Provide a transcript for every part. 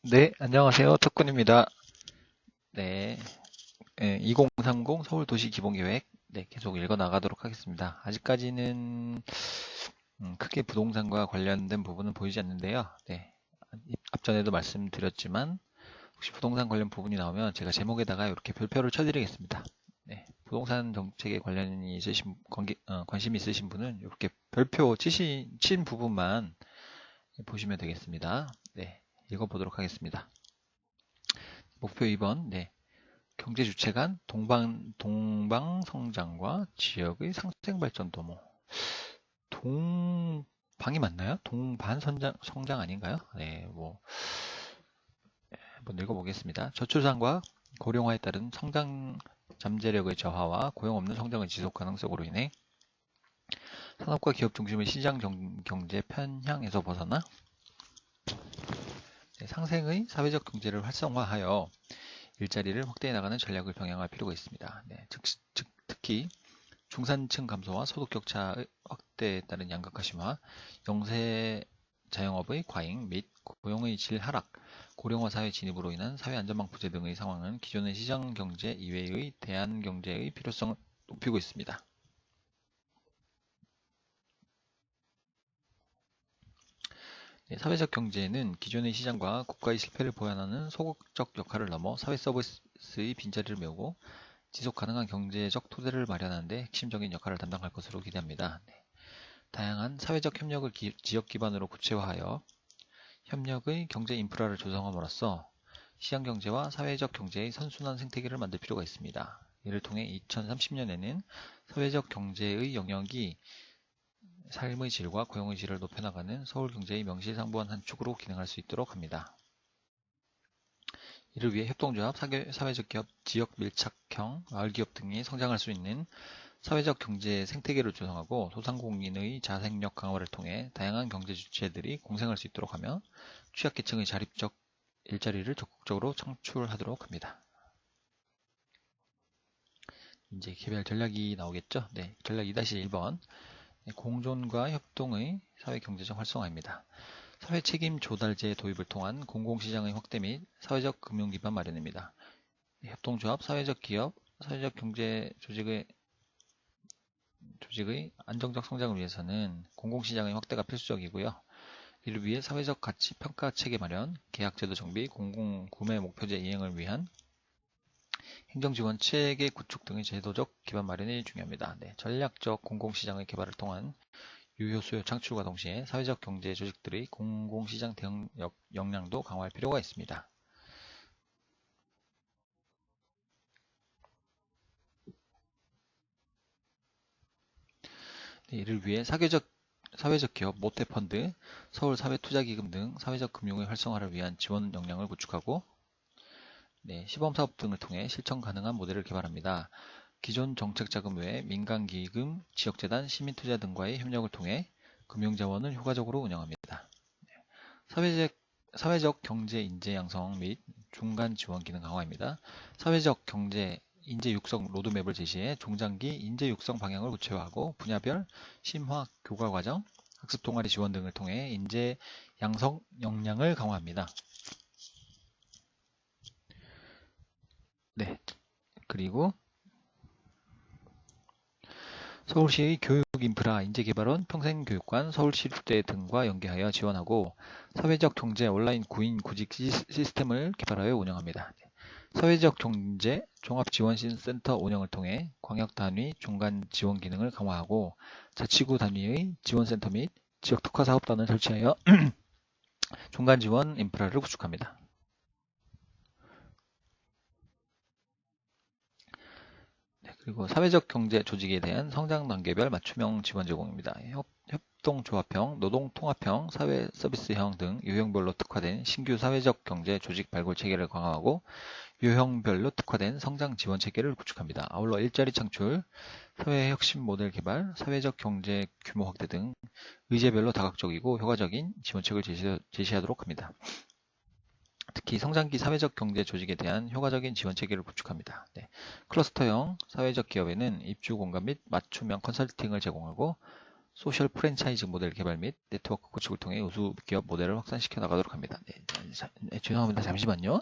네, 안녕하세요. 턱군입니다. 네, 2030 서울도시기본계획, 네, 계속 읽어 나가도록 하겠습니다. 아직까지는 크게 부동산과 관련된 부분은 보이지 않는데요. 네, 앞전에도 말씀드렸지만 혹시 부동산 관련 부분이 나오면 제가 제목에다가 이렇게 별표를 쳐드리겠습니다. 네, 부동산 정책에 관련이 있으신 관심 있으신 분은 이렇게 별표 친 부분만 보시면 되겠습니다. 네, 읽어보도록 하겠습니다. 목표 2번, 네. 경제 주체 간 동방 성장과 지역의 상생 발전 도모. 동방이 맞나요? 동반 성장 아닌가요? 네, 한번 읽어보겠습니다. 저출산과 고령화에 따른 성장 잠재력의 저하와 고용 없는 성장의 지속 가능성으로 인해 산업과 기업 중심의 시장 경제 편향에서 벗어나 상생의 사회적 경제를 활성화하여 일자리를 확대해 나가는 전략을 병행할 필요가 있습니다. 네, 특히 중산층 감소와 소득 격차의 확대에 따른 양극화 심화, 영세 자영업의 과잉 및 고용의 질 하락, 고령화 사회 진입으로 인한 사회 안전망 부재 등의 상황은 기존의 시장 경제 이외의 대안 경제의 필요성을 높이고 있습니다. 네, 사회적 경제는 기존의 시장과 국가의 실패를 보완하는 소극적 역할을 넘어 사회 서비스의 빈자리를 메우고 지속 가능한 경제적 토대를 마련하는 데 핵심적인 역할을 담당할 것으로 기대합니다. 네. 다양한 사회적 협력을 지역 기반으로 구체화하여 협력의 경제 인프라를 조성함으로써 시장 경제와 사회적 경제의 선순환 생태계를 만들 필요가 있습니다. 이를 통해 2030년에는 사회적 경제의 영역이 삶의 질과 고용의 질을 높여나가는 서울 경제의 명실상부한 한 축으로 기능할 수 있도록 합니다. 이를 위해 협동조합, 사회적 기업, 지역 밀착형, 마을기업 등이 성장할 수 있는 사회적 경제 생태계를 조성하고 소상공인의 자생력 강화를 통해 다양한 경제 주체들이 공생할 수 있도록 하며 취약계층의 자립적 일자리를 적극적으로 창출하도록 합니다. 이제 개별 전략이 나오겠죠? 네, 전략 2-1번. 공존과 협동의 사회경제적 활성화입니다. 사회책임 조달제 도입을 통한 공공시장의 확대 및 사회적 금융기반 마련입니다. 협동조합, 사회적 기업, 사회적 경제 조직의 안정적 성장을 위해서는 공공시장의 확대가 필수적이고요. 이를 위해 사회적 가치 평가 체계 마련, 계약제도 정비, 공공구매 목표제 이행을 위한 행정지원 체계 구축 등의 제도적 기반 마련이 중요합니다. 네, 전략적 공공시장의 개발을 통한 유효 수요 창출과 동시에 사회적 경제 조직들의 공공시장 대응 역량도 강화할 필요가 있습니다. 네, 이를 위해 사회적 기업, 모태펀드, 서울사회투자기금 등 사회적 금융의 활성화를 위한 지원 역량을 구축하고 네, 시범사업 등을 통해 실천 가능한 모델을 개발합니다. 기존 정책자금 외에 민간기금, 지역재단, 시민투자 등과의 협력을 통해 금융자원을 효과적으로 운영합니다. 사회적 경제 인재 양성 및 중간 지원 기능 강화입니다. 사회적 경제 인재 육성 로드맵을 제시해 중장기 인재 육성 방향을 구체화하고 분야별 심화 교과 과정, 학습 동아리 지원 등을 통해 인재 양성 역량을 강화합니다. 네, 그리고 서울시의 교육 인프라 인재개발원, 평생교육관, 서울시립대 등과 연계하여 지원하고 사회적 경제 온라인 구인 구직 시스템을 개발하여 운영합니다. 사회적 경제 종합지원센터 운영을 통해 광역 단위 중간 지원 기능을 강화하고 자치구 단위의 지원센터 및 지역 특화 사업단을 설치하여 중간 지원 인프라를 구축합니다. 그리고 사회적 경제 조직에 대한 성장 단계별 맞춤형 지원 제공입니다. 협동조합형, 노동통합형, 사회서비스형 등 유형별로 특화된 신규 사회적 경제 조직 발굴 체계를 강화하고 유형별로 특화된 성장 지원 체계를 구축합니다. 아울러 일자리 창출, 사회 혁신 모델 개발, 사회적 경제 규모 확대 등 의제별로 다각적이고 효과적인 지원책을 제시하도록 합니다. 특히 성장기 사회적 경제 조직에 대한 효과적인 지원 체계를 구축합니다. 클러스터형 사회적 기업에는 입주 공간 및 맞춤형 컨설팅을 제공하고 소셜 프랜차이즈 모델 개발 및 네트워크 구축을 통해 우수 기업 모델을 확산시켜 나가도록 합니다. 네, 죄송합니다. 잠시만요.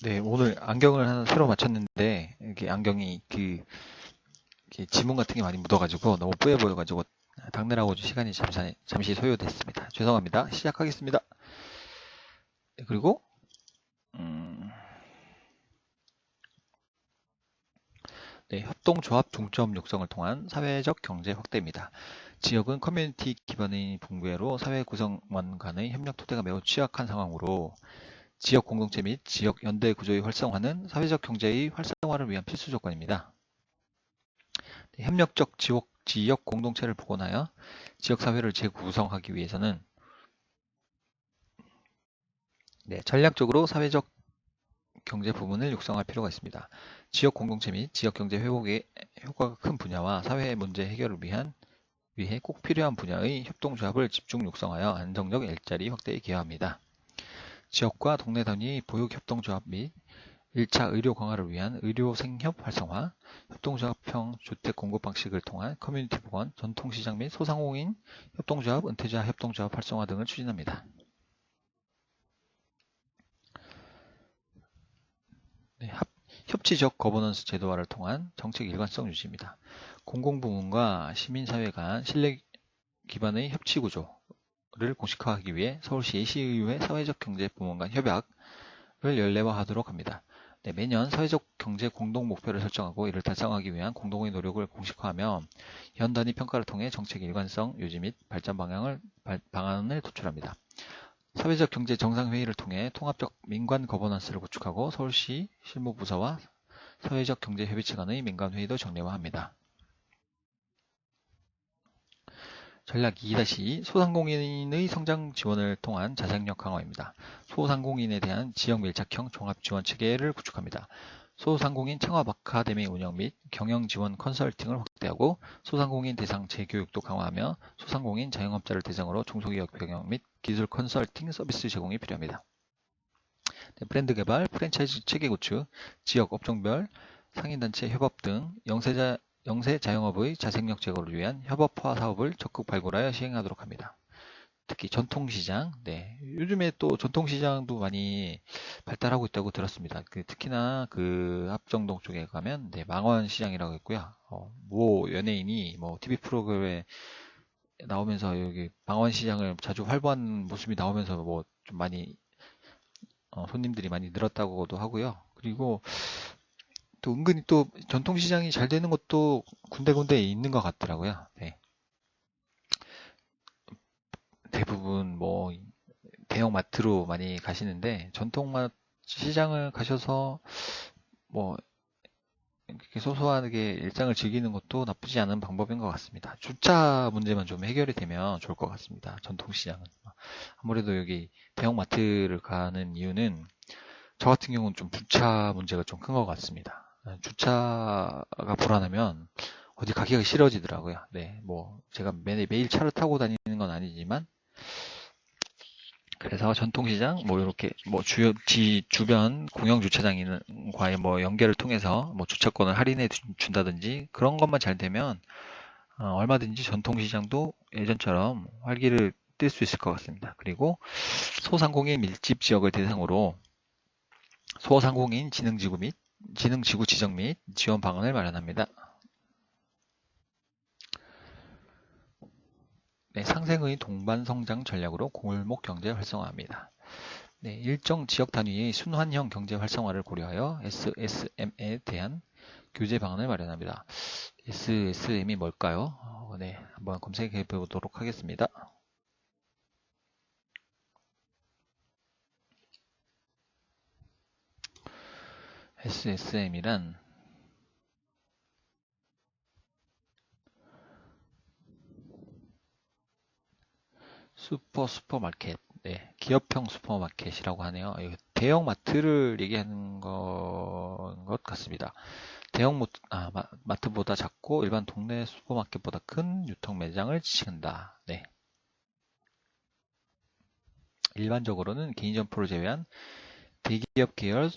네, 오늘 안경을 하나 새로 맞췄는데, 이게 안경이 이렇게 지문 같은 게 많이 묻어가지고 너무 뿌여 보여가지고 닦느라고 시간이 잠시 소요됐습니다. 죄송합니다. 시작하겠습니다. 네, 그리고 네, 협동조합 중점 육성을 통한 사회적 경제 확대입니다. 지역은 커뮤니티 기반의 붕괴로 사회 구성원 간의 협력 토대가 매우 취약한 상황으로 지역 공동체 및 지역 연대 구조의 활성화는 사회적 경제의 활성화를 위한 필수 조건입니다. 네, 협력적 지역 공동체를 복원하여 지역 사회를 재구성하기 위해서는 네, 전략적으로 사회적 경제 부문을 육성할 필요가 있습니다. 지역 공동체 및 지역 경제 회복에 효과가 큰 분야와 사회 문제 해결을 위해 꼭 필요한 분야의 협동조합을 집중 육성하여 안정적 일자리 확대에 기여합니다. 지역과 동네 단위 보육협동조합 및 1차 의료 강화를 위한 의료생협 활성화, 협동조합형 주택 공급 방식을 통한 커뮤니티 보건, 전통시장 및 소상공인 협동조합, 은퇴자 협동조합 활성화 등을 추진합니다. 네, 협치적 거버넌스 제도화를 통한 정책 일관성 유지입니다. 공공부문과 시민사회 간 신뢰 기반의 협치 구조를 공식화하기 위해 서울시 예시의회 사회적 경제 부문 간 협약을 연례화하도록 합니다. 네, 매년 사회적 경제 공동 목표를 설정하고 이를 달성하기 위한 공동의 노력을 공식화하며 현 단위 평가를 통해 정책 일관성 유지 및 발전 방안을 도출합니다. 사회적 경제 정상회의를 통해 통합적 민관 거버넌스를 구축하고 서울시 실무부서와 사회적 경제 협의체 간의 민간회의도 정례화합니다. 전략 2-2 소상공인의 성장 지원을 통한 자생력 강화입니다. 소상공인에 대한 지역 밀착형 종합 지원 체계를 구축합니다. 소상공인 창업 아카데미 운영 및 경영 지원 컨설팅을 확대하고 소상공인 대상 재교육도 강화하며 소상공인 자영업자를 대상으로 중소기업 경영 및 기술 컨설팅 서비스 제공이 필요합니다. 네, 브랜드 개발, 프랜차이즈 체계 구축, 지역 업종별 상인단체 협업 등 영세 자영업의 자생력 제고를 위한 협업화 사업을 적극 발굴하여 시행하도록 합니다. 특히 전통시장, 네, 요즘에 또 전통시장도 많이 발달하고 있다고 들었습니다. 특히나 그 합정동 쪽에 가면 네, 망원시장이라고 있고요. 모 연예인이 뭐 TV 프로그램에 나오면서 여기 망원시장을 자주 활보하는 모습이 나오면서 뭐 좀 많이 손님들이 많이 늘었다고도 하고요. 그리고 또 은근히 또 전통시장이 잘 되는 것도 군데군데 있는 것 같더라고요. 네. 대부분 뭐 대형 마트로 많이 가시는데 전통마트 시장을 가셔서 뭐 이렇게 소소하게 일상을 즐기는 것도 나쁘지 않은 방법인 것 같습니다. 주차 문제만 좀 해결이 되면 좋을 것 같습니다. 전통시장은. 아무래도 여기 대형 마트를 가는 이유는 저 같은 경우는 좀 주차 문제가 좀 큰 것 같습니다. 주차가 불안하면 어디 가기가 싫어지더라고요. 네, 뭐 제가 매일 차를 타고 다니는 건 아니지만 그래서 전통시장 뭐 이렇게 뭐 주변 공영 주차장과의 뭐 연계를 통해서 뭐 주차권을 할인해 준다든지 그런 것만 잘 되면 얼마든지 전통시장도 예전처럼 활기를 띨 수 있을 것 같습니다. 그리고 소상공인 밀집 지역을 대상으로 소상공인 지능지구 지정 및 지원 방안을 마련합니다. 네, 상생의 동반 성장 전략으로 골목 경제 활성화합니다. 네, 일정 지역 단위의 순환형 경제 활성화를 고려하여 SSM에 대한 규제 방안을 마련합니다. SSM이 뭘까요? 네, 한번 검색해 보도록 하겠습니다. SSM이란 슈퍼마켓. 네, 기업형 슈퍼마켓이라고 하네요. 이거 대형 마트를 얘기하는 것 같습니다. 마트보다 작고 일반 동네 슈퍼마켓보다 큰 유통 매장을 지칭한다. 네. 일반적으로는 개인 점포를 제외한 대기업 계열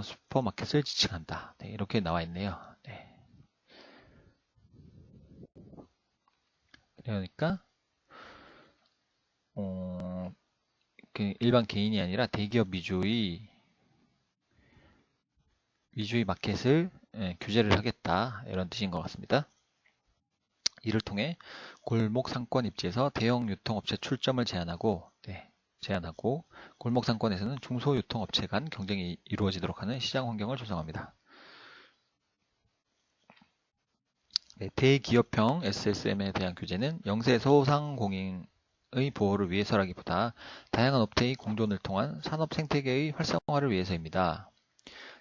슈퍼마켓을 지칭한다. 네, 이렇게 나와 있네요. 네. 그러니까 일반 개인이 아니라 대기업 위주의 마켓을 규제를 하겠다, 이런 뜻인 것 같습니다. 이를 통해 골목 상권 입지에서 대형 유통업체 출점을 제한하고 골목 상권에서는 중소유통업체 간 경쟁이 이루어지도록 하는 시장 환경을 조성합니다. 네, 대기업형 SSM에 대한 규제는 영세 소상공인의 보호를 위해서라기보다 다양한 업체의 공존을 통한 산업 생태계의 활성화를 위해서입니다.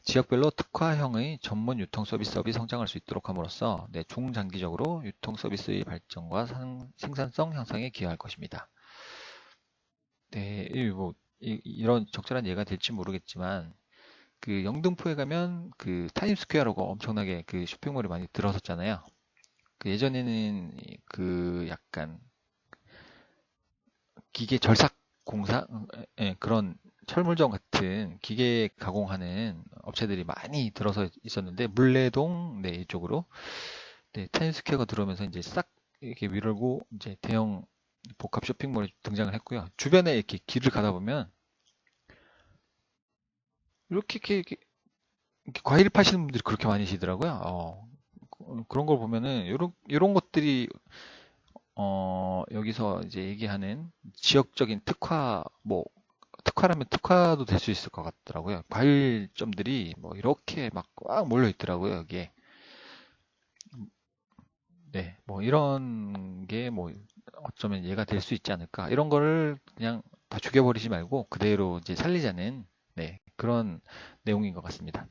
지역별로 특화형의 전문 유통 서비스업이 성장할 수 있도록 함으로써 중장기적으로 유통 서비스의 발전과 생산성 향상에 기여할 것입니다. 네, 이런 적절한 예가 될지 모르겠지만, 그 영등포에 가면 그 타임스퀘어라고 엄청나게 그 쇼핑몰이 많이 들어섰잖아요. 그 예전에는 그 약간 기계 절삭 공사, 그런 철물점 같은 기계 가공하는 업체들이 많이 들어서 있었는데, 물레동, 이쪽으로, 타임스퀘어가 들어오면서 이제 싹 이렇게 밀고 이제 대형 복합 쇼핑몰이 등장을 했고요. 주변에 이렇게 길을 가다 보면 이렇게 과일 파시는 분들이 그렇게 많이 계시더라고요. 그런 걸 보면은 이런 것들이 여기서 이제 얘기하는 지역적인 특화라면 특화도 될 수 있을 것 같더라고요. 과일점들이 뭐 이렇게 막 꽉 몰려 있더라고요, 여기에. 네, 뭐 이런 게 뭐 어쩌면 얘가 될 수 있지 않을까. 이런 거를 그냥 다 죽여버리지 말고 그대로 이제 살리자는, 그런 내용인 것 같습니다.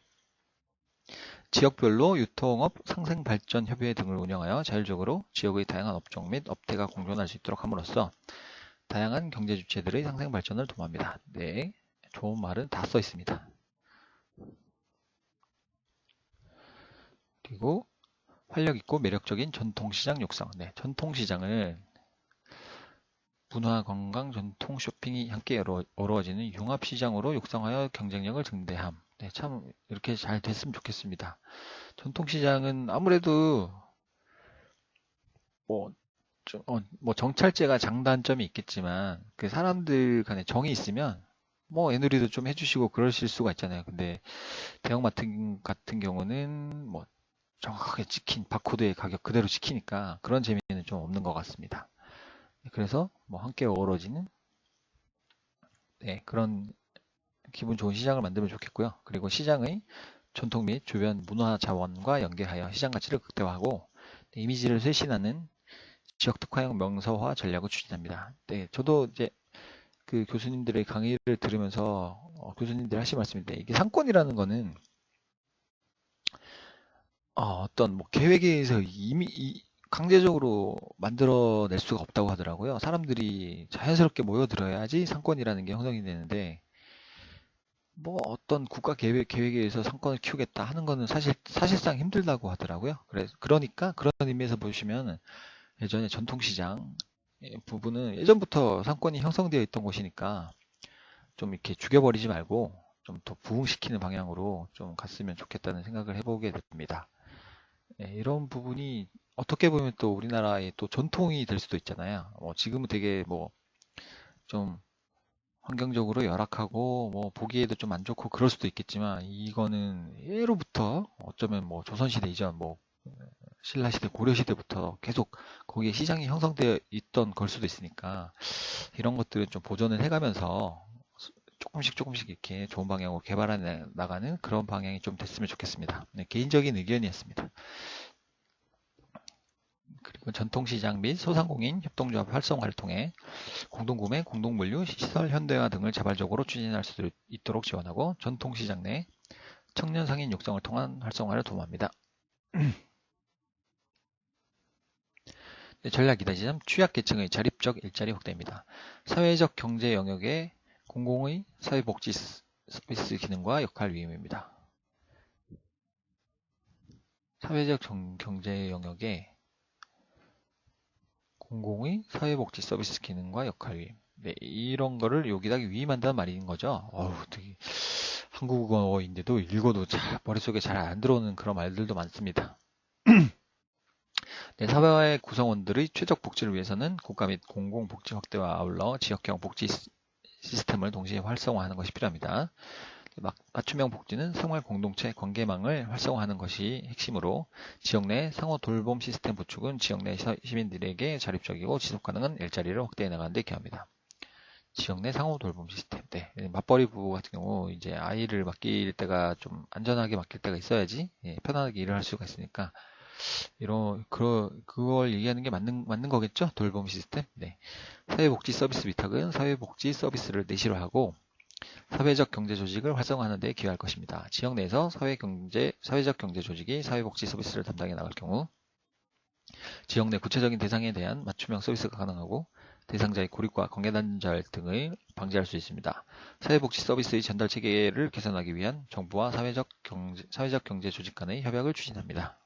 지역별로 유통업 상생발전 협의회 등을 운영하여 자율적으로 지역의 다양한 업종 및 업태가 공존할 수 있도록 함으로써 다양한 경제 주체들의 상생 발전을 도모합니다. 네, 좋은 말은 다 써 있습니다. 그리고 활력 있고 매력적인 전통시장 육성. 네, 전통시장을 문화, 관광, 전통, 쇼핑이 함께 어우러지는 융합시장으로 육성하여 경쟁력을 증대함. 네, 참 이렇게 잘 됐으면 좋겠습니다. 전통시장은 아무래도 뭐 정찰제가 장단점이 있겠지만 그 사람들 간에 정이 있으면 뭐 애누리도 좀 해주시고 그러실 수가 있잖아요. 근데 대형마트 같은 경우는 뭐 정확하게 찍힌 바코드의 가격 그대로 지키니까 그런 재미는 좀 없는 것 같습니다. 그래서 뭐 함께 어우러지는 그런 기분 좋은 시장을 만들면 좋겠고요. 그리고 시장의 전통 및 주변 문화 자원과 연계하여 시장 가치를 극대화하고 이미지를 쇄신하는 지역 특화형 명서화 전략을 추진합니다. 네, 저도 이제 그 교수님들의 강의를 들으면서 교수님들이 하신 말씀인데, 이게 상권이라는 거는 어떤 뭐 계획에 의해서 이미 강제적으로 만들어낼 수가 없다고 하더라고요. 사람들이 자연스럽게 모여들어야지 상권이라는 게 형성이 되는데, 뭐 어떤 국가 계획에 의해서 상권을 키우겠다 하는 거는 사실상 힘들다고 하더라고요. 그러니까 그런 의미에서 보시면 예전에 전통시장 부분은 예전부터 상권이 형성되어 있던 곳이니까 좀 이렇게 죽여버리지 말고 좀 더 부흥시키는 방향으로 좀 갔으면 좋겠다는 생각을 해보게 됩니다. 이런 부분이 어떻게 보면 또 우리나라의 또 전통이 될 수도 있잖아요. 지금은 되게 뭐 좀 환경적으로 열악하고 뭐 보기에도 좀 안 좋고 그럴 수도 있겠지만, 이거는 예로부터 어쩌면 뭐 조선시대 이전 뭐 신라시대 고려시대부터 계속 거기에 시장이 형성되어 있던 걸 수도 있으니까, 이런 것들은 좀 보존을 해가면서 조금씩 이렇게 좋은 방향으로 개발해 나가는 그런 방향이 좀 됐으면 좋겠습니다. 네, 개인적인 의견이었습니다. 그리고 전통시장 및 소상공인 협동조합 활성화를 통해 공동구매, 공동물류, 시설 현대화 등을 자발적으로 추진할 수 있도록 지원하고 전통시장 내 청년 상인 육성을 통한 활성화를 도모합니다. 전략 2-3 취약계층의 자립적 일자리 확대입니다. 사회적 경제 영역의 공공의 사회복지 서비스 기능과 역할 위임입니다. 사회적 경제 영역의 공공의 사회복지 서비스 기능과 역할 위임. 네, 이런 거를 여기다 위임한다는 말인 거죠. 되게 한국어인데도 읽어도 머릿속에 잘 안 들어오는 그런 말들도 많습니다. 네, 사회 구성원들의 최적 복지를 위해서는 국가 및 공공복지 확대와 아울러 지역형 복지 시스템을 동시에 활성화하는 것이 필요합니다. 맞춤형 복지는 생활 공동체 관계망을 활성화하는 것이 핵심으로 지역 내 상호 돌봄 시스템 구축은 지역 내 시민들에게 자립적이고 지속가능한 일자리를 확대해 나가는 데 기여합니다. 지역 내 상호 돌봄 시스템. 네, 맞벌이 부부 같은 경우 이제 아이를 맡길 때가 좀 안전하게 맡길 때가 있어야지 편안하게 일을 할 수가 있으니까 그걸 얘기하는 게 맞는 거겠죠? 돌봄 시스템. 네. 사회복지 서비스 위탁은 사회복지 서비스를 내실화 하고 사회적 경제 조직을 활성화하는 데 기여할 것입니다. 지역 내에서 사회적 경제 조직이 사회복지 서비스를 담당해 나갈 경우 지역 내 구체적인 대상에 대한 맞춤형 서비스가 가능하고 대상자의 고립과 관계단절 등을 방지할 수 있습니다. 사회복지 서비스의 전달 체계를 개선하기 위한 정부와 사회적 경제 조직 간의 협약을 추진합니다.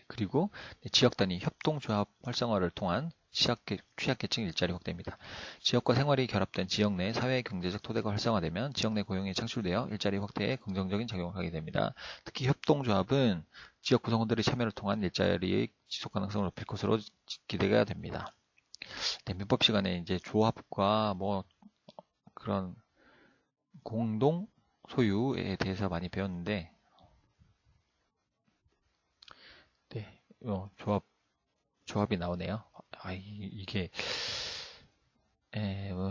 그리고 지역 단위 협동조합 활성화를 통한 취약계층 일자리 확대입니다. 지역과 생활이 결합된 지역 내 사회 경제적 토대가 활성화되면 지역 내 고용이 창출되어 일자리 확대에 긍정적인 작용을 하게 됩니다. 특히 협동조합은 지역 구성원들의 참여를 통한 일자리의 지속 가능성을 높일 것으로 기대가 됩니다. 네, 민법 시간에 이제 조합과 그런 공동 소유에 대해서 많이 배웠는데, 네, 조합이 나오네요. 이게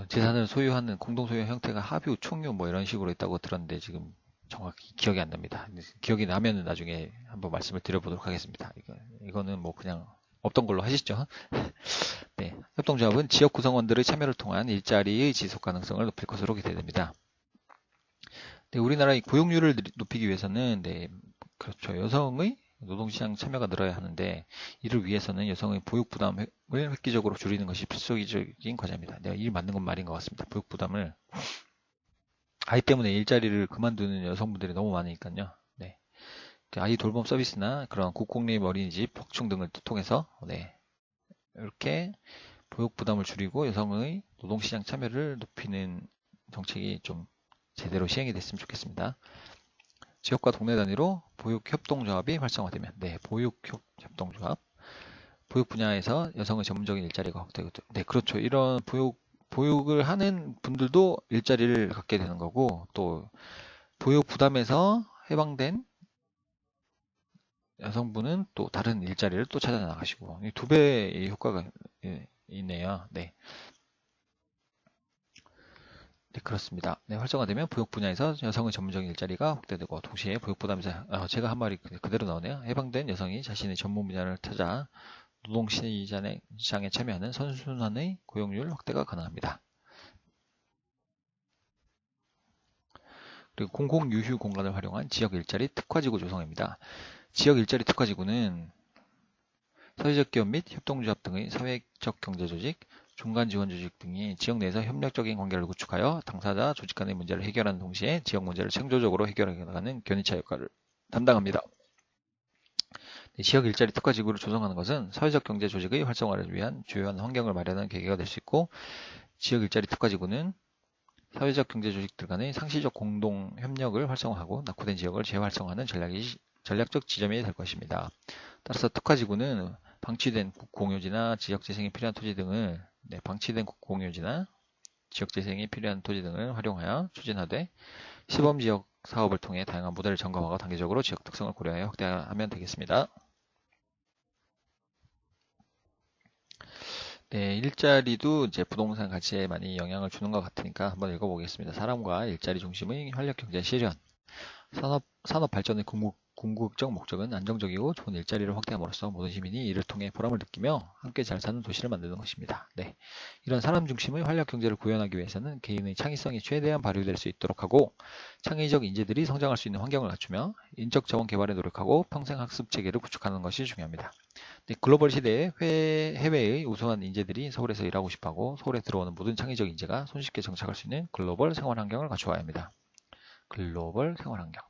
재산을 소유하는 공동 소유 형태가 합유, 총유 이런 식으로 있다고 들었는데 지금 정확히 기억이 안 납니다. 기억이 나면은 나중에 한번 말씀을 드려보도록 하겠습니다. 이거는 그냥 없던 걸로 하시죠. 네, 협동조합은 지역 구성원들의 참여를 통한 일자리의 지속 가능성을 높일 것으로 기대됩니다. 네, 우리나라의 고용률을 높이기 위해서는 그렇죠. 여성의 노동시장 참여가 늘어야 하는데 이를 위해서는 여성의 보육부담을 획기적으로 줄이는 것이 필수적인 과제입니다. 이 맞는 건 말인 것 같습니다. 보육부담을 아이 때문에 일자리를 그만두는 여성분들이 너무 많으니까요. 네. 아이 돌봄 서비스나 그런 국공립 어린이집, 확충 등을 통해서 이렇게 보육부담을 줄이고 여성의 노동시장 참여를 높이는 정책이 좀 제대로 시행이 됐으면 좋겠습니다. 지역과 동네 단위로 보육협동조합이 활성화되면 보육협동조합 보육 분야에서 여성의 전문적인 일자리가 확대되고 그렇죠. 이런 보육을 하는 분들도 일자리를 갖게 되는 거고 또 보육 부담에서 해방된 여성분은 또 다른 일자리를 또 찾아 나가시고 두 배의 효과가 있네요. 네. 네, 그렇습니다. 네, 활성화되면 보육 분야에서 여성의 전문적인 일자리가 확대되고 동시에 보육 부담에서 제가 한 말이 그대로 나오네요. 해방된 여성이 자신의 전문 분야를 찾아 노동시장에 참여하는 선순환의 고용률 확대가 가능합니다. 그리고 공공유휴 공간을 활용한 지역 일자리 특화지구 조성입니다. 지역 일자리 특화지구는 사회적 기업 및 협동조합 등의 사회적 경제조직, 중간지원조직 등이 지역 내에서 협력적인 관계를 구축하여 당사자 조직 간의 문제를 해결하는 동시에 지역 문제를 창조적으로 해결해 나가는 견인차 역할을 담당합니다. 지역 일자리 특화지구를 조성하는 것은 사회적 경제 조직의 활성화를 위한 주요한 환경을 마련하는 계기가 될 수 있고 지역 일자리 특화지구는 사회적 경제 조직들 간의 상시적 공동 협력을 활성화하고 낙후된 지역을 재활성화하는 전략적 지점이 될 것입니다. 따라서 특화지구는 방치된 국공유지나 지역재생이 필요한 토지 등을 활용하여 추진하되 시범지역 사업을 통해 다양한 모델을 점검하고 단계적으로 지역 특성을 고려하여 확대하면 되겠습니다. 네, 일자리도 이제 부동산 가치에 많이 영향을 주는 것 같으니까 한번 읽어보겠습니다. 사람과 일자리 중심의 활력 경제 실현, 산업 발전의 궁극적 목적은 안정적이고 좋은 일자리를 확대함으로써 모든 시민이 이를 통해 보람을 느끼며 함께 잘 사는 도시를 만드는 것입니다. 네. 이런 사람 중심의 활력 경제를 구현하기 위해서는 개인의 창의성이 최대한 발휘될 수 있도록 하고 창의적 인재들이 성장할 수 있는 환경을 갖추며 인적 자원 개발에 노력하고 평생 학습 체계를 구축하는 것이 중요합니다. 네, 글로벌 시대에 해외의 우수한 인재들이 서울에서 일하고 싶어하고 서울에 들어오는 모든 창의적 인재가 손쉽게 정착할 수 있는 글로벌 생활 환경을 갖추어야 합니다. 글로벌 생활 환경.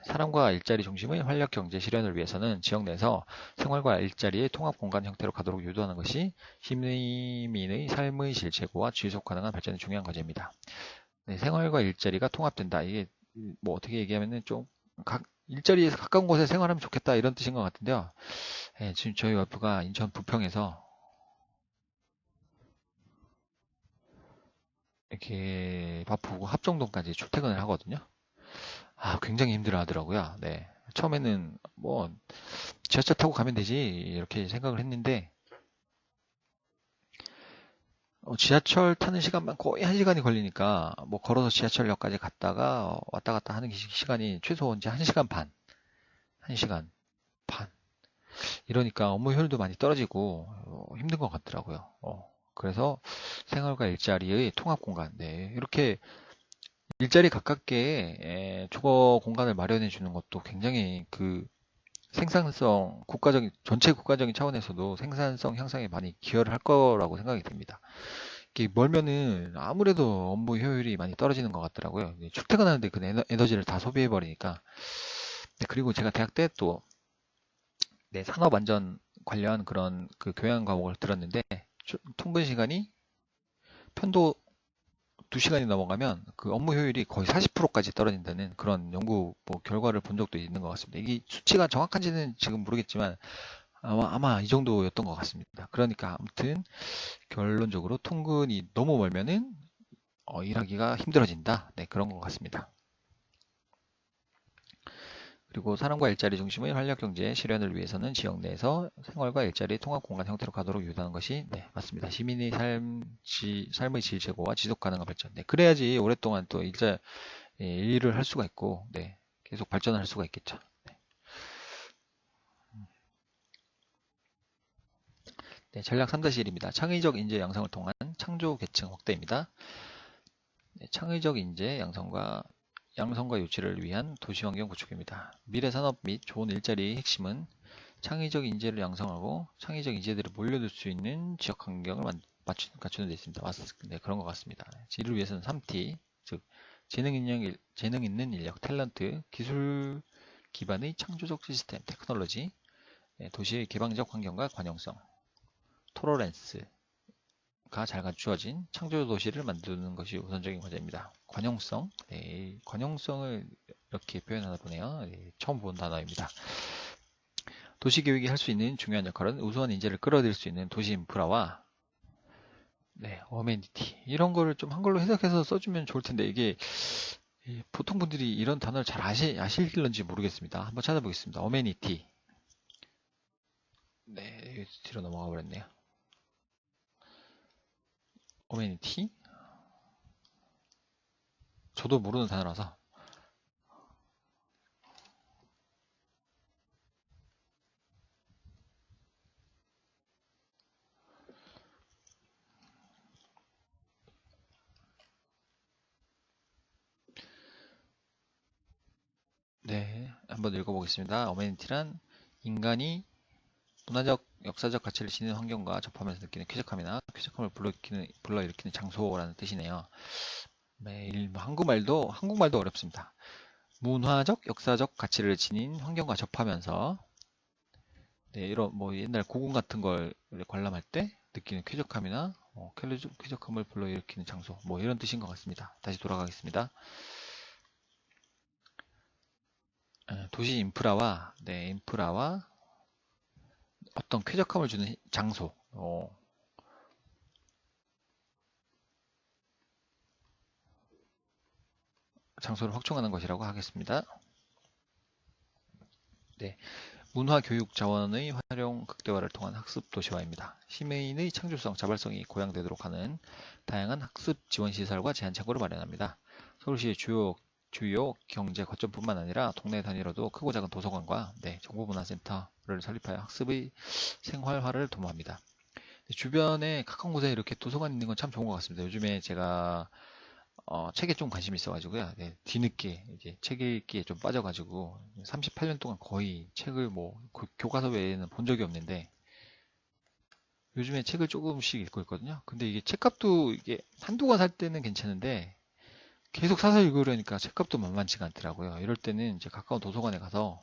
사람과 일자리 중심의 활력 경제 실현을 위해서는 지역 내에서 생활과 일자리의 통합 공간 형태로 가도록 유도하는 것이 시민의 삶의 질 최고와 지속 가능한 발전의 중요한 과제입니다. 네, 생활과 일자리가 통합된다. 이게 뭐 어떻게 얘기하면은 좀 일자리에서 가까운 곳에 생활하면 좋겠다 이런 뜻인 것 같은데요. 네, 지금 저희 와이프가 인천 부평에서 이렇게 바쁘고 합정동까지 출퇴근을 하거든요. 굉장히 힘들어 하더라고요. 네. 처음에는 뭐 지하철 타고 가면 되지 이렇게 생각을 했는데 지하철 타는 시간만 거의 1시간이 걸리니까 뭐 걸어서 지하철역까지 갔다가 왔다 갔다 하는 시간이 최소 이제 1시간 반, 1시간 반 이러니까 업무 효율도 많이 떨어지고 힘든 것 같더라고요. 그래서 생활과 일자리의 통합 공간, 네, 이렇게 일자리 가깝게 주거 공간을 마련해 주는 것도 굉장히 그 생산성, 전체 국가적인 차원에서도 생산성 향상에 많이 기여를 할 거라고 생각이 듭니다. 이게 멀면은 아무래도 업무 효율이 많이 떨어지는 것 같더라고요. 출퇴근하는데 그 에너지를 다 소비해 버리니까. 네, 그리고 제가 대학 때 또 산업 안전 관련 그런 그 교양 과목을 들었는데 통근 시간이 편도 2시간이 넘어가면 그 업무 효율이 거의 40%까지 떨어진다는 그런 연구 결과를 본 적도 있는 것 같습니다. 이게 수치가 정확한지는 지금 모르겠지만 아마 이 정도였던 것 같습니다. 그러니까 아무튼 결론적으로 통근이 너무 멀면은 일하기가 힘들어진다. 네, 그런 것 같습니다. 그리고 사람과 일자리 중심의 활력 경제 실현을 위해서는 지역 내에서 생활과 일자리 통합 공간 형태로 가도록 유도하는 것이 맞습니다. 시민의 삶의 질 제고와 지속 가능한 발전. 네, 그래야지 오랫동안 또 일을 할 수가 있고 계속 발전을 할 수가 있겠죠. 네, 전략 3-1입니다. 창의적 인재 양성을 통한 창조 계층 확대입니다. 창의적 인재 양성과 유치를 위한 도시환경 구축입니다. 미래 산업 및 좋은 일자리의 핵심은 창의적 인재를 양성하고 창의적 인재들을 몰려들 수 있는 지역 환경을 갖추는 데 있습니다. 네, 그런 것 같습니다. 이를 위해서는 3T, 즉 재능 있는 인력, 탤런트, 기술 기반의 창조적 시스템, 테크놀로지, 도시의 개방적 환경과 관용성, 토러렌스가 잘 갖추어진 창조 도시를 만드는 것이 우선적인 과제입니다. 관용성, 관용성을 이렇게 표현하다 보네요. 처음 본 단어입니다. 도시계획이 할 수 있는 중요한 역할은 우수한 인재를 끌어들일 수 있는 도시 인프라와 어메니티 이런 거를 좀 한글로 해석해서 써주면 좋을 텐데 이게 보통 분들이 이런 단어를 잘 아실런지 모르겠습니다. 한번 찾아보겠습니다. 어메니티. 네, 뒤로 넘어가 버렸네요. 어메니티? 저도 모르는 단어라서. 네, 한번 읽어보겠습니다. 어메니티란 인간이 문화적, 역사적 가치를 지닌 환경과 접하면서 느끼는 쾌적함이나 쾌적함을 불러일으키는 장소라는 뜻이네요. 한국말도 어렵습니다. 문화적, 역사적 가치를 지닌 환경과 접하면서 이런 옛날 고궁 같은 걸 관람할 때 느끼는 쾌적함이나 쾌적함을 불러일으키는 장소 이런 뜻인 것 같습니다. 다시 돌아가겠습니다. 도시 인프라와 어떤 쾌적함을 주는 장소 장소를 확충하는 것이라고 하겠습니다. 문화 교육 자원의 활용 극대화를 통한 학습 도시화입니다. 시민의 창조성, 자발성이 고양되도록 하는 다양한 학습 지원 시설과 제한 창구를 마련합니다. 서울시의 주요 주요 경제 거점뿐만 아니라 동네 단위로도 크고 작은 도서관과 정보문화센터를 설립하여 학습의 생활화를 도모합니다. 주변에 가까운 곳에 이렇게 도서관 있는 건 참 좋은 것 같습니다. 요즘에 제가 책에 좀 관심이 있어가지고요. 뒤늦게 이제 책 읽기에 좀 빠져가지고 38년 동안 거의 책을 뭐 교과서 외에는 본 적이 없는데 요즘에 책을 조금씩 읽고 있거든요. 근데 이게 책값도 이게 한두 권 살 때는 괜찮은데 계속 사서 읽으려니까 책값도 만만치가 않더라고요. 이럴 때는 이제 가까운 도서관에 가서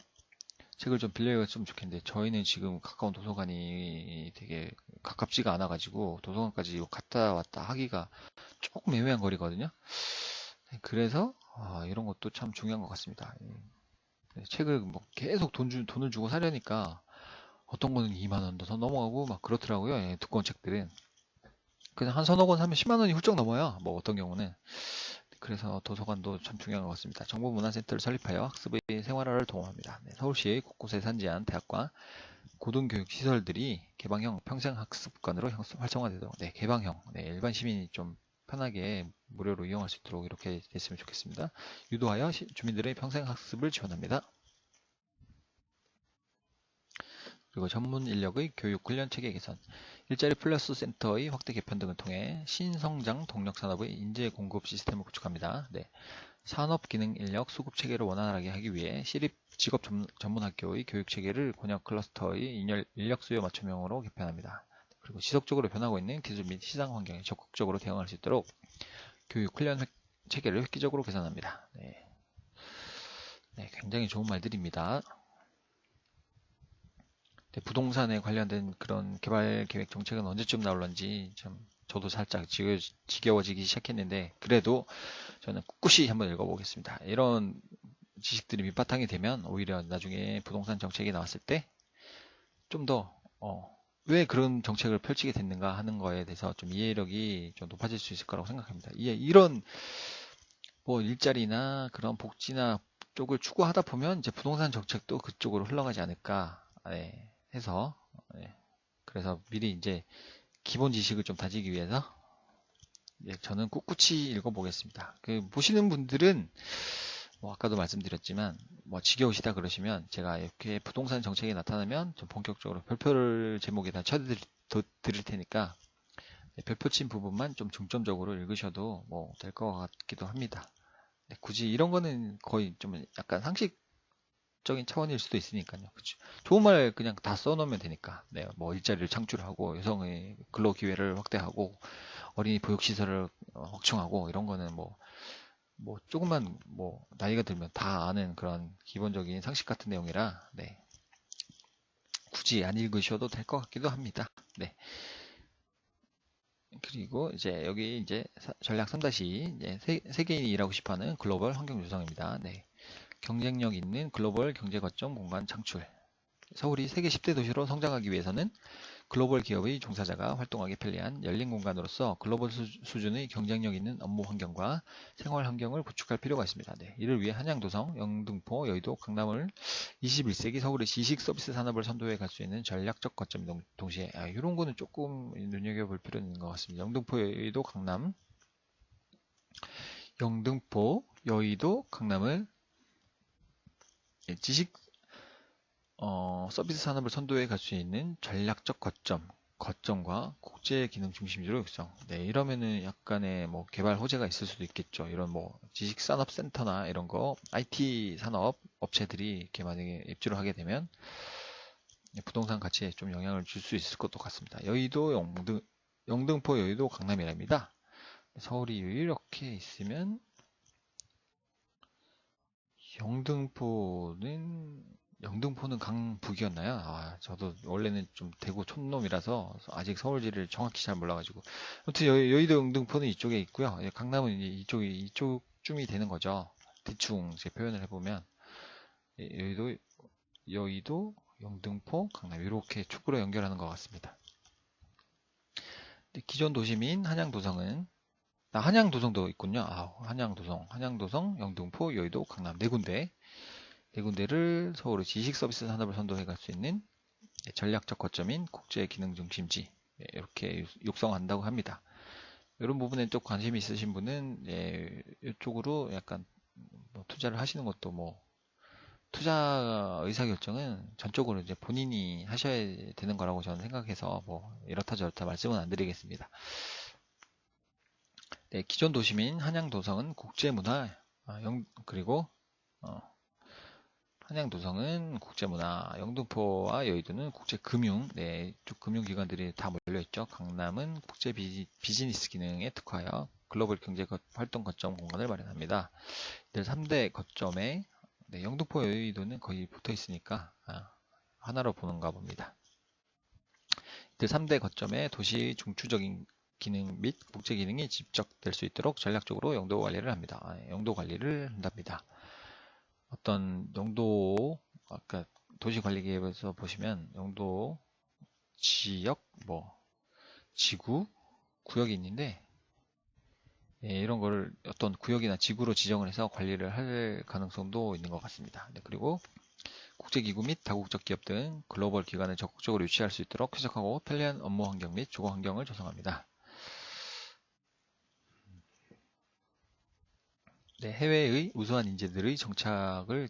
책을 좀 빌려갔으면 좋겠는데 저희는 지금 가까운 도서관이 되게 가깝지가 않아가지고 도서관까지 갔다 왔다 하기가 조금 애매한 거리거든요. 그래서 이런 것도 참 중요한 것 같습니다. 책을 뭐 계속 돈을 주고 사려니까 어떤 거는 2만 원도 더 넘어가고 막 그렇더라고요. 두꺼운 책들은. 그냥 한 서너 권 사면 10만 원이 훌쩍 넘어요. 뭐 어떤 경우는. 그래서 도서관도 참 중요한 것 같습니다. 정보문화센터를 설립하여 학습의 생활화를 도모합니다. 서울시 곳곳에 산지한 대학과 고등교육시설들이 개방형 평생학습관으로 활성화되도록 개방형, 일반 시민이 좀 편하게 무료로 이용할 수 있도록 이렇게 됐으면 좋겠습니다. 유도하여 주민들의 평생학습을 지원합니다. 그리고 전문 인력의 교육 훈련 체계 개선, 일자리 플러스 센터의 확대 개편 등을 통해 신성장 동력 산업의 인재 공급 시스템을 구축합니다. 산업 기능 인력 수급 체계를 원활하게 하기 위해 시립 직업 전문 학교의 교육 체계를 권역 클러스터의 인력 수요 맞춤형으로 개편합니다. 그리고 지속적으로 변하고 있는 기술 및 시장 환경에 적극적으로 대응할 수 있도록 교육 훈련 체계를 획기적으로 개선합니다. 굉장히 좋은 말들입니다. 부동산에 관련된 그런 개발 계획 정책은 언제쯤 나올런지 좀 저도 살짝 지겨워지기 시작했는데 그래도 저는 꿋꿋이 한번 읽어보겠습니다. 이런 지식들이 밑바탕이 되면 오히려 나중에 부동산 정책이 나왔을 때 좀 더 왜 그런 정책을 펼치게 됐는가 하는 거에 대해서 좀 이해력이 좀 높아질 수 있을 거라고 생각합니다. 이런 뭐 일자리나 그런 복지나 쪽을 추구하다 보면 이제 부동산 정책도 그쪽으로 흘러가지 않을까 해서 그래서 미리 이제 기본 지식을 좀 다지기 위해서 저는 꿋꿋이 읽어보겠습니다. 보시는 분들은 뭐 아까도 말씀드렸지만 뭐 지겨우시다 그러시면 제가 이렇게 부동산 정책이 나타나면 좀 본격적으로 별표를 제목에다 쳐드릴 테니까 별표 친 부분만 좀 중점적으로 읽으셔도 뭐 될 것 같기도 합니다. 굳이 이런 거는 거의 좀 약간 상식적인 차원일 수도 있으니까요. 그쵸? 좋은 말 그냥 다 써놓으면 되니까. 뭐 일자리를 창출하고 여성의 근로 기회를 확대하고 어린이 보육시설을 확충하고 이런 거는 뭐 조금만 뭐 나이가 들면 다 아는 그런 기본적인 상식 같은 내용이라 굳이 안 읽으셔도 될 것 같기도 합니다. 그리고 이제 여기 이제 전략 3다시 이제 세계인이 일하고 싶어하는 글로벌 환경 조성입니다. 경쟁력 있는 글로벌 경제 거점 공간 창출. 서울이 세계 10대 도시로 성장하기 위해서는 글로벌 기업의 종사자가 활동하기 편리한 열린 공간으로서 글로벌 수준의 경쟁력 있는 업무 환경과 생활 환경을 구축할 필요가 있습니다. 이를 위해 한양도성, 영등포, 여의도, 강남을 21세기 서울의 지식 서비스 산업을 선도해 갈 수 있는 전략적 거점 동시에 이런 거는 조금 눈여겨볼 필요는 있는 것 같습니다. 영등포, 여의도, 강남 영등포, 여의도, 강남을 지식 서비스 산업을 선도해 갈 수 있는 전략적 거점과 국제 기능 중심지로 육성. 이러면은 약간의 뭐 개발 호재가 있을 수도 있겠죠. 이런 뭐 지식 산업 센터나 이런 거 IT 산업 업체들이 이렇게 만약에 입주를 하게 되면 부동산 가치에 좀 영향을 줄 수 있을 것도 같습니다. 여의도, 영등포, 여의도, 강남이랍니다. 서울이 이렇게 있으면 영등포는 강북이었나요? 저도 원래는 좀 대구 촌놈이라서 아직 서울지를 정확히 잘 몰라가지고. 아무튼 여의도 영등포는 이쪽에 있고요. 강남은 이제 이쪽쯤이 되는 거죠. 대충 제 표현을 해보면 여의도, 영등포, 강남 이렇게 축으로 연결하는 것 같습니다. 기존 도심인 한양도성도 있군요. 한양도성, 영등포, 여의도, 강남 네 군데를 서울의 지식 서비스 산업을 선도해 갈 수 있는 전략적 거점인 국제 기능 중심지 이렇게 육성한다고 합니다. 이런 부분에 좀 관심이 있으신 분은 이쪽으로 약간 뭐 투자를 하시는 것도 뭐 투자 의사결정은 전적으로 이제 본인이 하셔야 되는 거라고 저는 생각해서 뭐 이렇다 저렇다 말씀은 안 드리겠습니다. 네, 기존 도심인 한양도성은 국제문화, 그리고 한양도성은 국제문화, 영등포와 여의도는 국제금융, 네, 쪽 금융기관들이 다 몰려있죠. 강남은 국제 비즈니스 기능에 특화하여 글로벌 경제 활동 거점 공간을 마련합니다. 이들 3대 거점에 네, 영등포 여의도는 거의 붙어 있으니까 하나로 보는가 봅니다. 이들 3대 거점에 도시 중추적인 기능 및 국제 기능이 집적될 수 있도록 전략적으로 영도 관리를 합니다. 영도 관리를 한답니다. 어떤 영도 아까 도시관리계획에서 보시면 영도 지역 지구 구역이 있는데 이런 거를 어떤 구역이나 지구로 지정을 해서 관리를 할 가능성도 있는 것 같습니다. 네, 그리고 국제기구 및 다국적 기업 등 글로벌 기관을 적극적으로 유치할 수 있도록 쾌적하고 편리한 업무 환경 및 주거 환경을 조성합니다. 네, 해외의 우수한 인재들의 정착을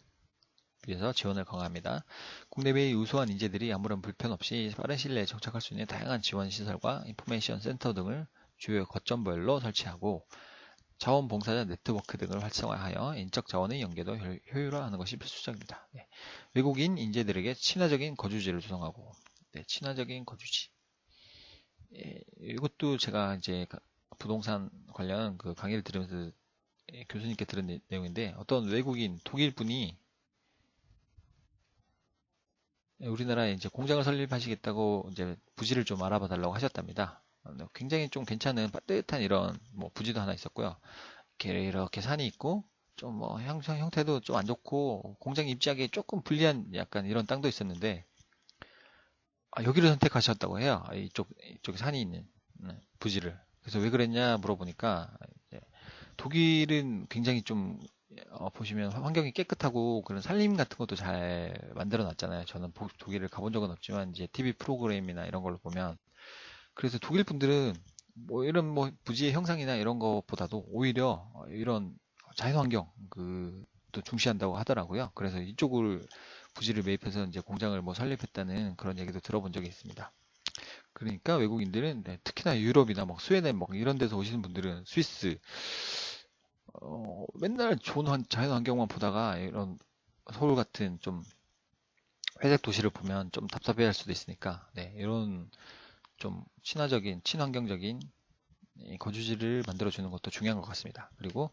위해서 지원을 강화합니다. 국내외의 우수한 인재들이 아무런 불편 없이 빠른 시일 내에 정착할 수 있는 다양한 지원 시설과 인포메이션 센터 등을 주요 거점별로 설치하고 자원봉사자 네트워크 등을 활성화하여 인적 자원의 연계도 효율화하는 것이 필수적입니다. 네, 외국인 인재들에게 친화적인 거주지를 조성하고 네, 친화적인 거주지. 이것도 제가 이제 부동산 관련 그 강의를 들으면서 교수님께 들은 내용인데 어떤 외국인 독일 분이 우리나라에 이제 공장을 설립하시겠다고 이제 부지를 좀 알아봐 달라고 하셨답니다. 굉장히 좀 괜찮은 따뜻한 이런 뭐 부지도 하나 있었고요. 이렇게 산이 있고 좀 뭐 형태도 좀 안 좋고 공장 입지하기 조금 불리한 약간 이런 땅도 있었는데 여기를 선택하셨다고 해요. 이쪽에 산이 있는 부지를. 그래서 왜 그랬냐 물어보니까 독일은 굉장히 좀 보시면 환경이 깨끗하고 그런 산림 같은 것도 잘 만들어 놨잖아요. 저는 독일을 가본 적은 없지만 이제 TV 프로그램이나 이런 걸로 보면 그래서 독일 분들은 뭐 이런 뭐 부지의 형상이나 이런 것보다도 오히려 이런 자연환경 또 중시한다고 하더라고요. 그래서 이쪽을 부지를 매입해서 이제 공장을 뭐 설립했다는 그런 얘기도 들어본 적이 있습니다. 그러니까 외국인들은 특히나 유럽이나 막 스웨덴 막 이런 데서 오시는 분들은 스위스 맨날 좋은 자연 환경만 보다가 이런 서울 같은 좀 회색 도시를 보면 좀 답답해 할 수도 있으니까 이런 좀 친환경적인 거주지를 만들어주는 것도 중요한 것 같습니다. 그리고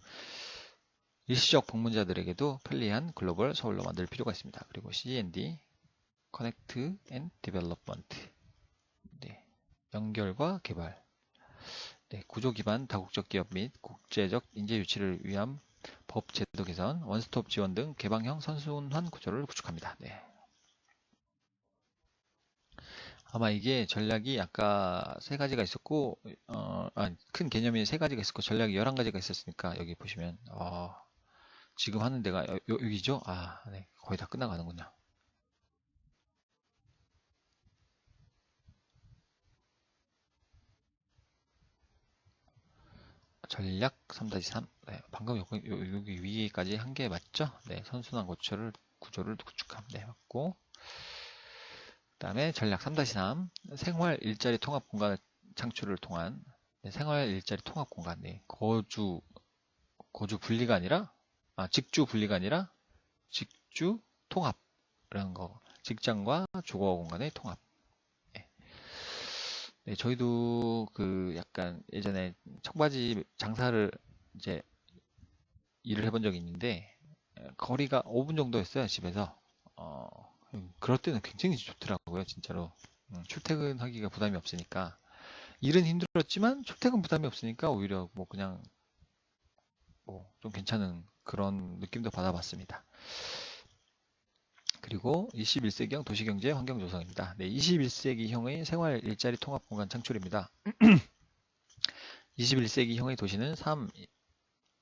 일시적 방문자들에게도 편리한 글로벌 서울로 만들 필요가 있습니다. 그리고 C&D, Connect and Development, 연결과 개발, 구조 기반 다국적 기업 및 국제적 인재 유치를 위한 법 제도 개선, 원스톱 지원 등 개방형 선순환 구조를 구축합니다. 아마 이게 전략이 아까 3가지가 있었고, 큰 개념이 3가지가 있었고, 전략이 11가지가 있었으니까, 여기 보시면, 지금 하는 데가 여기죠? 네, 거의 다 끝나가는군요. 전략 3-3. 방금 여기 위에까지 한 게 맞죠? 선순환 구조를 구축함. 맞고. 그 다음에 전략 3-3. 생활 일자리 통합 공간을 창출을 통한 생활 일자리 통합 공간. 거주 분리가 아니라 직주 분리가 아니라 직주 통합이라는 거. 직장과 주거 공간의 통합. 저희도 약간 예전에 청바지 장사를 이제 일을 해본 적이 있는데 거리가 5분 정도였어요, 집에서. 그럴 때는 굉장히 좋더라고요, 진짜로. 출퇴근하기가 부담이 없으니까. 일은 힘들었지만 출퇴근 부담이 없으니까 오히려 뭐 그냥 좀 괜찮은 그런 느낌도 받아봤습니다. 그리고 21세기형 도시경제 환경 조성입니다. 21세기형의 생활 일자리 통합 공간 창출입니다. 21세기형의 도시는 3,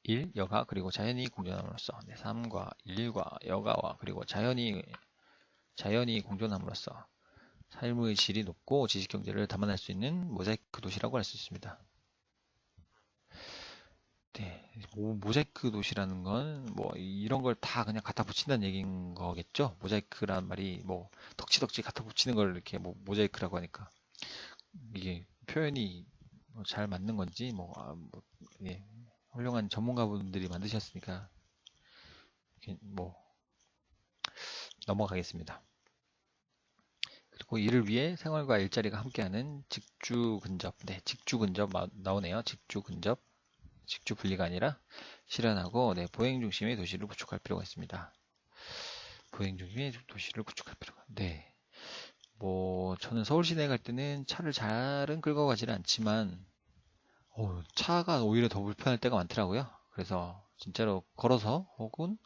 1, 여가 그리고 자연이 공존함으로써 3과 1과 여가와 그리고 자연이 공존함으로써 삶의 질이 높고 지식경제를 담아낼 수 있는 모자이크 도시라고 할 수 있습니다. 네, 모자이크 도시라는 건 뭐 이런 걸 다 그냥 갖다 붙인다는 얘기인 거겠죠? 모자이크란 말이 뭐 덕지덕지 갖다 붙이는 걸 이렇게 뭐 모자이크라고 하니까 이게 표현이 뭐잘 맞는 건지 예, 훌륭한 전문가분들이 만드셨으니까 뭐 넘어가겠습니다. 그리고 이를 위해 생활과 일자리가 함께하는 직주 근접, 네, 직주 근접 나오네요. 직주 근접, 직주 분리가 아니라 실현하고, 네, 보행 중심의 도시를 구축할 필요가 있습니다. 보행 중심의 도시를 구축할 필요가. 네. 뭐 저는 서울 시내 갈 때는 차를 잘은 끌고 가지는 않지만 차가 오히려 더 불편할 때가 많더라고요. 그래서 진짜로 걸어서 혹은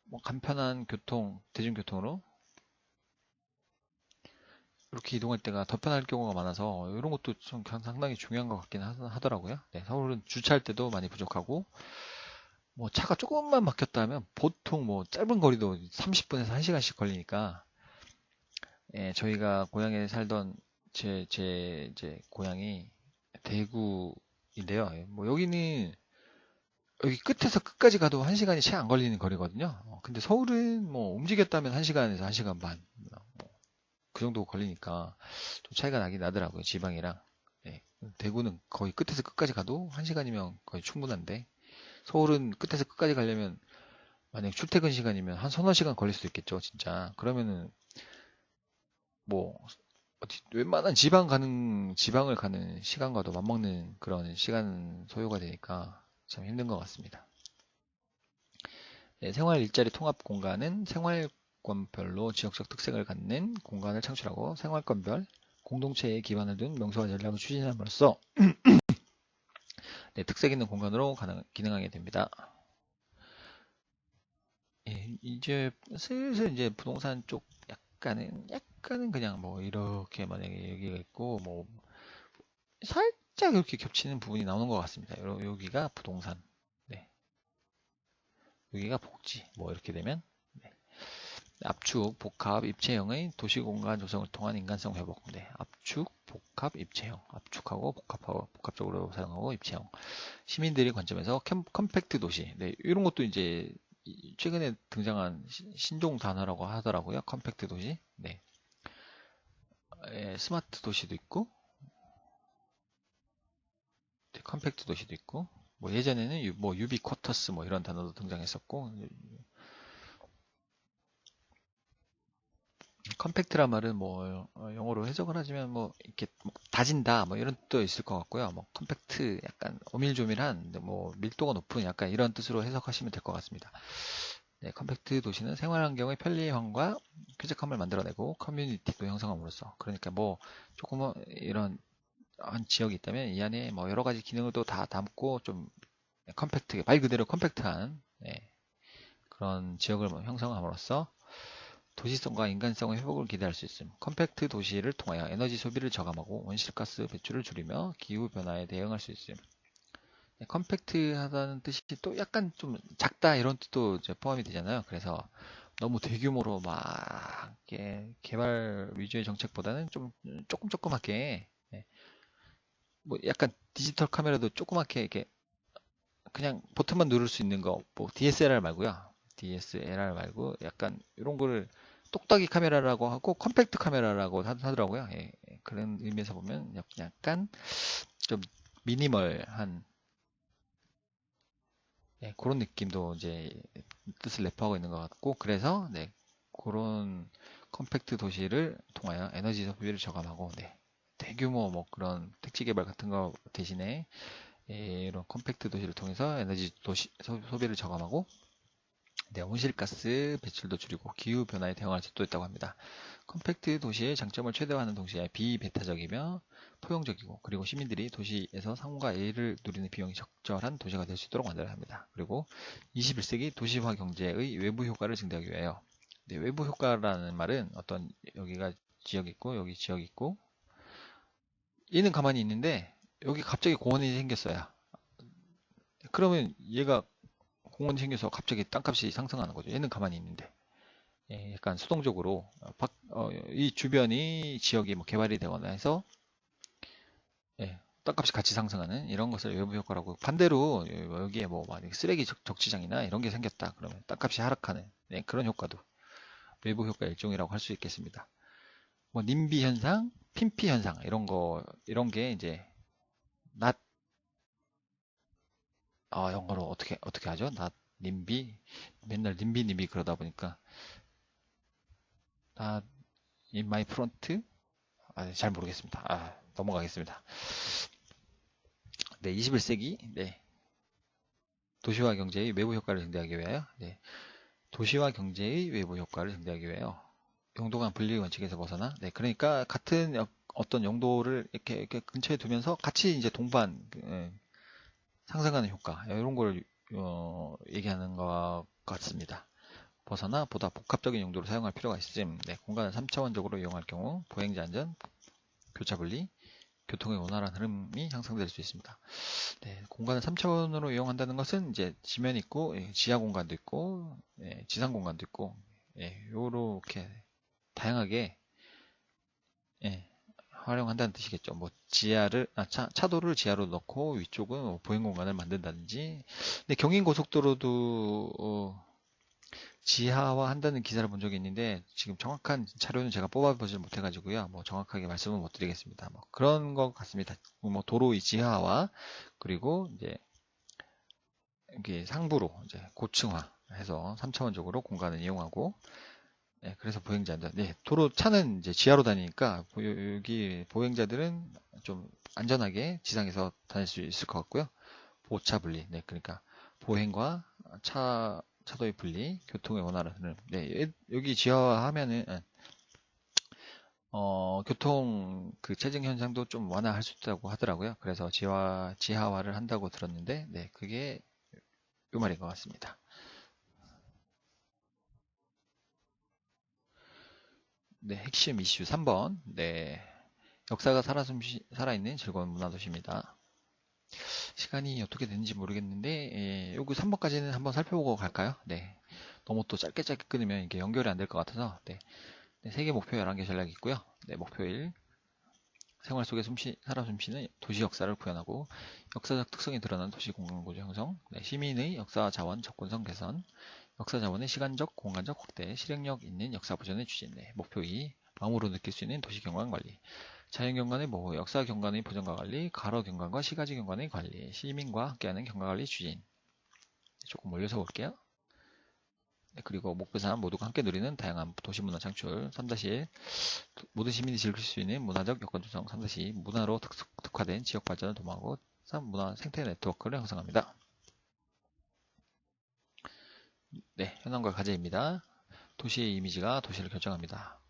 뭐 간편한 대중교통으로 이렇게 이동할 때가 더 편할 경우가 많아서 이런 것도 좀 상당히 중요한 것 같긴 하더라고요. 네, 서울은 주차할 때도 많이 부족하고 뭐 차가 조금만 막혔다면 보통 뭐 짧은 거리도 30분에서 1시간씩 걸리니까 예, 저희가 고향에 살던 제 이제 고향이 대구인데요. 예, 뭐 여기는 여기 끝에서 끝까지 가도 1시간이 채 안 걸리는 거리거든요. 근데 서울은 뭐 움직였다면 1시간에서 1시간 반, 뭐 그 정도 걸리니까 좀 차이가 나긴 나더라고요. 지방이랑. 예, 대구는 거의 끝에서 끝까지 가도 1시간이면 거의 충분한데 서울은 끝에서 끝까지 가려면 만약 출퇴근 시간이면 한 서너 시간 걸릴 수도 있겠죠, 진짜. 그러면은 뭐 웬만한 지방을 가는 시간과도 맞먹는 그런 시간 소요가 되니까 참 힘든 것 같습니다. 네, 생활 일자리 통합 공간은 생활권별로 지역적 특색을 갖는 공간을 창출하고 생활권별 공동체에 기반을 둔 명소화 전략을 추진함으로써 네, 특색 있는 공간으로 기능하게 됩니다. 예, 이제 슬슬 이제 부동산 쪽 약간은 그냥 뭐 이렇게 만약에 여기가 있고 뭐 살짝 이렇게 겹치는 부분이 나오는 것 같습니다. 여기가 부동산, 네, 여기가 복지, 뭐 이렇게 되면 네. 압축, 복합, 입체형의 도시공간 조성을 통한 인간성 회복. 네, 압축, 복합, 입체형. 압축하고 복합적으로 사용하고 입체형. 시민들의 관점에서 컴팩트 도시. 네, 이런 것도 이제 최근에 등장한 신종 단어라고 하더라고요. 컴팩트 도시. 네, 스마트 도시도 있고, 네, 컴팩트 도시도 있고, 뭐 예전에는 뭐 유비쿼터스 뭐 이런 단어도 등장했었고, 컴팩트란 말은 뭐 영어로 해석을 하자면 뭐 이렇게 뭐 다진다 뭐 이런 뜻도 있을 것 같고요. 뭐 컴팩트 약간 오밀조밀한 뭐 밀도가 높은 약간 이런 뜻으로 해석하시면 될 것 같습니다. 네, 컴팩트 도시는 생활 환경의 편리함과 쾌적함을 만들어내고 커뮤니티도 형성함으로써 그러니까 뭐 조금 이런 한 지역이 있다면 이 안에 뭐 여러 가지 기능을 또 다 담고 좀 컴팩트 말 그대로 컴팩트한 네, 그런 지역을 뭐 형성함으로써 도시성과 인간성의 회복을 기대할 수 있음. 컴팩트 도시를 통하여 에너지 소비를 저감하고 온실가스 배출을 줄이며 기후변화에 대응할 수 있음. 네, 컴팩트하다는 뜻이 또 약간 좀 작다 이런 뜻도 이제 포함이 되잖아요. 그래서 너무 대규모로 막 개발 위주의 정책보다는 좀 조그맣게 네, 뭐 약간 디지털 카메라도 조그맣게 이렇게 그냥 버튼만 누를 수 있는 거, 뭐 DSLR 말고요. DSLR 말고 약간 이런 거를 똑딱이 카메라라고 하고 컴팩트 카메라라고 하더라고요. 예, 그런 의미에서 보면 약간 좀 미니멀한 예, 그런 느낌도 이제 뜻을 내포하고 있는 것 같고 그래서 네, 그런 컴팩트 도시를 통하여 에너지 소비를 저감하고 네, 대규모 뭐 그런 택지 개발 같은 거 대신에 예, 이런 컴팩트 도시를 통해서 에너지 소비를 저감하고 네, 온실가스 배출도 줄이고 기후변화에 대응할 수도 있다고 합니다. 컴팩트 도시의 장점을 최대화하는 동시에 비배타적이며 포용적이고 그리고 시민들이 도시에서 상호가 예의를 누리는 비용이 적절한 도시가 될 수 있도록 만들어야 합니다. 그리고 21세기 도시화 경제의 외부 효과를 증대하기 위하여 네, 외부 효과라는 말은 어떤 여기가 지역 있고 여기 지역 있고 얘는 가만히 있는데 여기 갑자기 공원이 생겼어요. 그러면 얘가 공원이 생겨서 갑자기 땅값이 상승하는 거죠. 얘는 가만히 있는데. 예, 약간 수동적으로 이 주변이 지역이 뭐 개발이 되거나 해서 예, 땅값이 같이 상승하는 이런 것을 외부 효과라고, 반대로 여기에 뭐 만약 쓰레기 적치장이나 이런 게 생겼다 그러면 땅값이 하락하는, 네, 그런 효과도 외부 효과 일종이라고 할 수 있겠습니다. 뭐 님비 현상, 핀피 현상 이런 게 이제 낮 영어로 어떻게 하죠? 낮 님비, 맨날 님비 그러다 보니까 낮 in my front, 잘 모르겠습니다. 넘어가겠습니다. 네, 21세기, 네, 도시화 경제의 외부 효과를 증대하기 위하여, 네, 도시화 경제의 외부 효과를 증대하기 위하여 용도 간 분리 원칙에서 벗어나, 네, 그러니까 같은 어떤 용도를 이렇게 근처에 두면서 같이 이제 동반 상승하는 효과, 이런 걸 얘기하는 것 같습니다. 벗어나 보다 복합적인 용도로 사용할 필요가 있음. 네, 공간을 3차원적으로 이용할 경우 보행자 안전, 교차 분리, 교통의 원활한 흐름이 향상될 수 있습니다. 네, 공간을 3차원으로 이용한다는 것은 이제 지면이 있고, 지하 공간도 있고, 지상 공간도 있고, 요렇게 다양하게 활용한다는 뜻이겠죠. 뭐 차도를 지하로 넣고 위쪽은 뭐 보행 공간을 만든다든지. 근데 경인고속도로도 지하화 한다는 기사를 본 적이 있는데 지금 정확한 자료는 제가 뽑아보질 못해가지고요. 뭐 정확하게 말씀은 못 드리겠습니다. 뭐 그런 것 같습니다. 뭐 도로의 지하화, 그리고 이제 이게 상부로 이제 고층화해서 3차원적으로 공간을 이용하고, 그래서 보행자들, 도로 차는 이제 지하로 다니니까 여기 보행자들은 좀 안전하게 지상에서 다닐 수 있을 것 같고요. 보차 분리, 그러니까 보행과 차도의 분리, 교통의 원활한 흐름. 여기 지하화하면은 교통 그 체증 현상도 좀 완화할 수 있다고 하더라고요. 그래서 지하화를 한다고 들었는데, 그게 요 말인 것 같습니다. 네, 핵심 이슈 3번. 네, 역사가 살아있는 즐거운 문화도시입니다. 시간이 어떻게 되는지 모르겠는데, 여기 3번까지는 한번 살펴보고 갈까요? 네, 너무 또 짧게 끊으면 이게 연결이 안 될 것 같아서, 세계 목표 11개 전략이 있고요. 목표 1, 생활 속에 살아 숨쉬는 도시 역사를 구현하고 역사적 특성이 드러나는 도시 공간구조 형성, 시민의 역사 자원 접근성 개선, 역사 자원의 시간적, 공간적 확대, 실행력 있는 역사 보존의 추진. 목표 2, 마음으로 느낄 수 있는 도시 경관 관리, 자연 경관의 보호, 역사 경관의 보존과 관리, 가로 경관과 시가지 경관의 관리, 시민과 함께하는 경관 관리 추진. 조금 올려서 볼게요. 그리고 목표 3, 모두가 함께 누리는 다양한 도시 문화 창출. 3-1, 모든 시민이 즐길 수 있는 문화적 여건 조성. 3-2, 문화로 특화된 지역 발전을 도모하고. 3, 문화 생태 네트워크를 형성합니다. 현황과 과제입니다. 도시의 이미지가 도시를 결정합니다.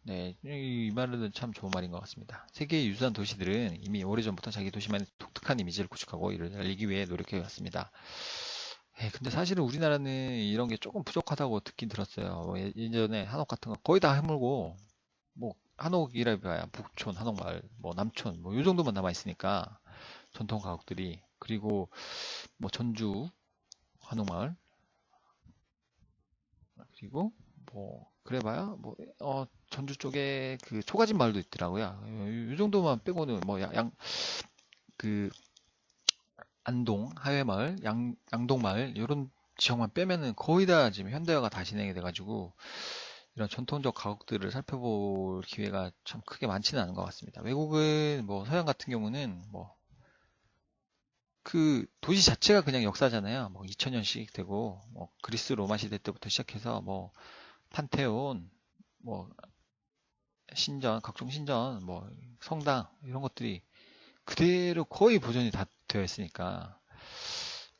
이 말은 참 좋은 말인 것 같습니다. 세계의 유수한 도시들은 이미 오래전부터 자기 도시만의 독특한 이미지를 구축하고 이를 알리기 위해 노력해 왔습니다. 근데 사실은 우리나라는 이런 게 조금 부족하다고 듣긴 들었어요. 예전에 한옥 같은 거 거의 다 해물고, 뭐 한옥이라 봐야 북촌, 한옥마을, 뭐 남촌, 뭐 요 정도만 남아 있으니까 전통 가옥들이. 그리고 뭐 전주 한옥마을, 그리고 뭐 그래봐야 뭐 전주 쪽에 그 초가집 마을도 있더라고요. 요 정도만 빼고는 뭐 그 안동, 하회마을, 양동마을 이런 지역만 빼면은 거의 다 지금 현대화가 다 진행이 돼가지고 이런 전통적 가옥들을 살펴볼 기회가 참 크게 많지는 않은 것 같습니다. 외국은 뭐 서양 같은 경우는 뭐 그 도시 자체가 그냥 역사잖아요. 뭐 2000년씩 되고, 뭐 그리스 로마 시대 때부터 시작해서 뭐 판테온, 뭐 신전, 각종 신전, 뭐 성당 이런 것들이 그대로 거의 보존이 다 되어 있으니까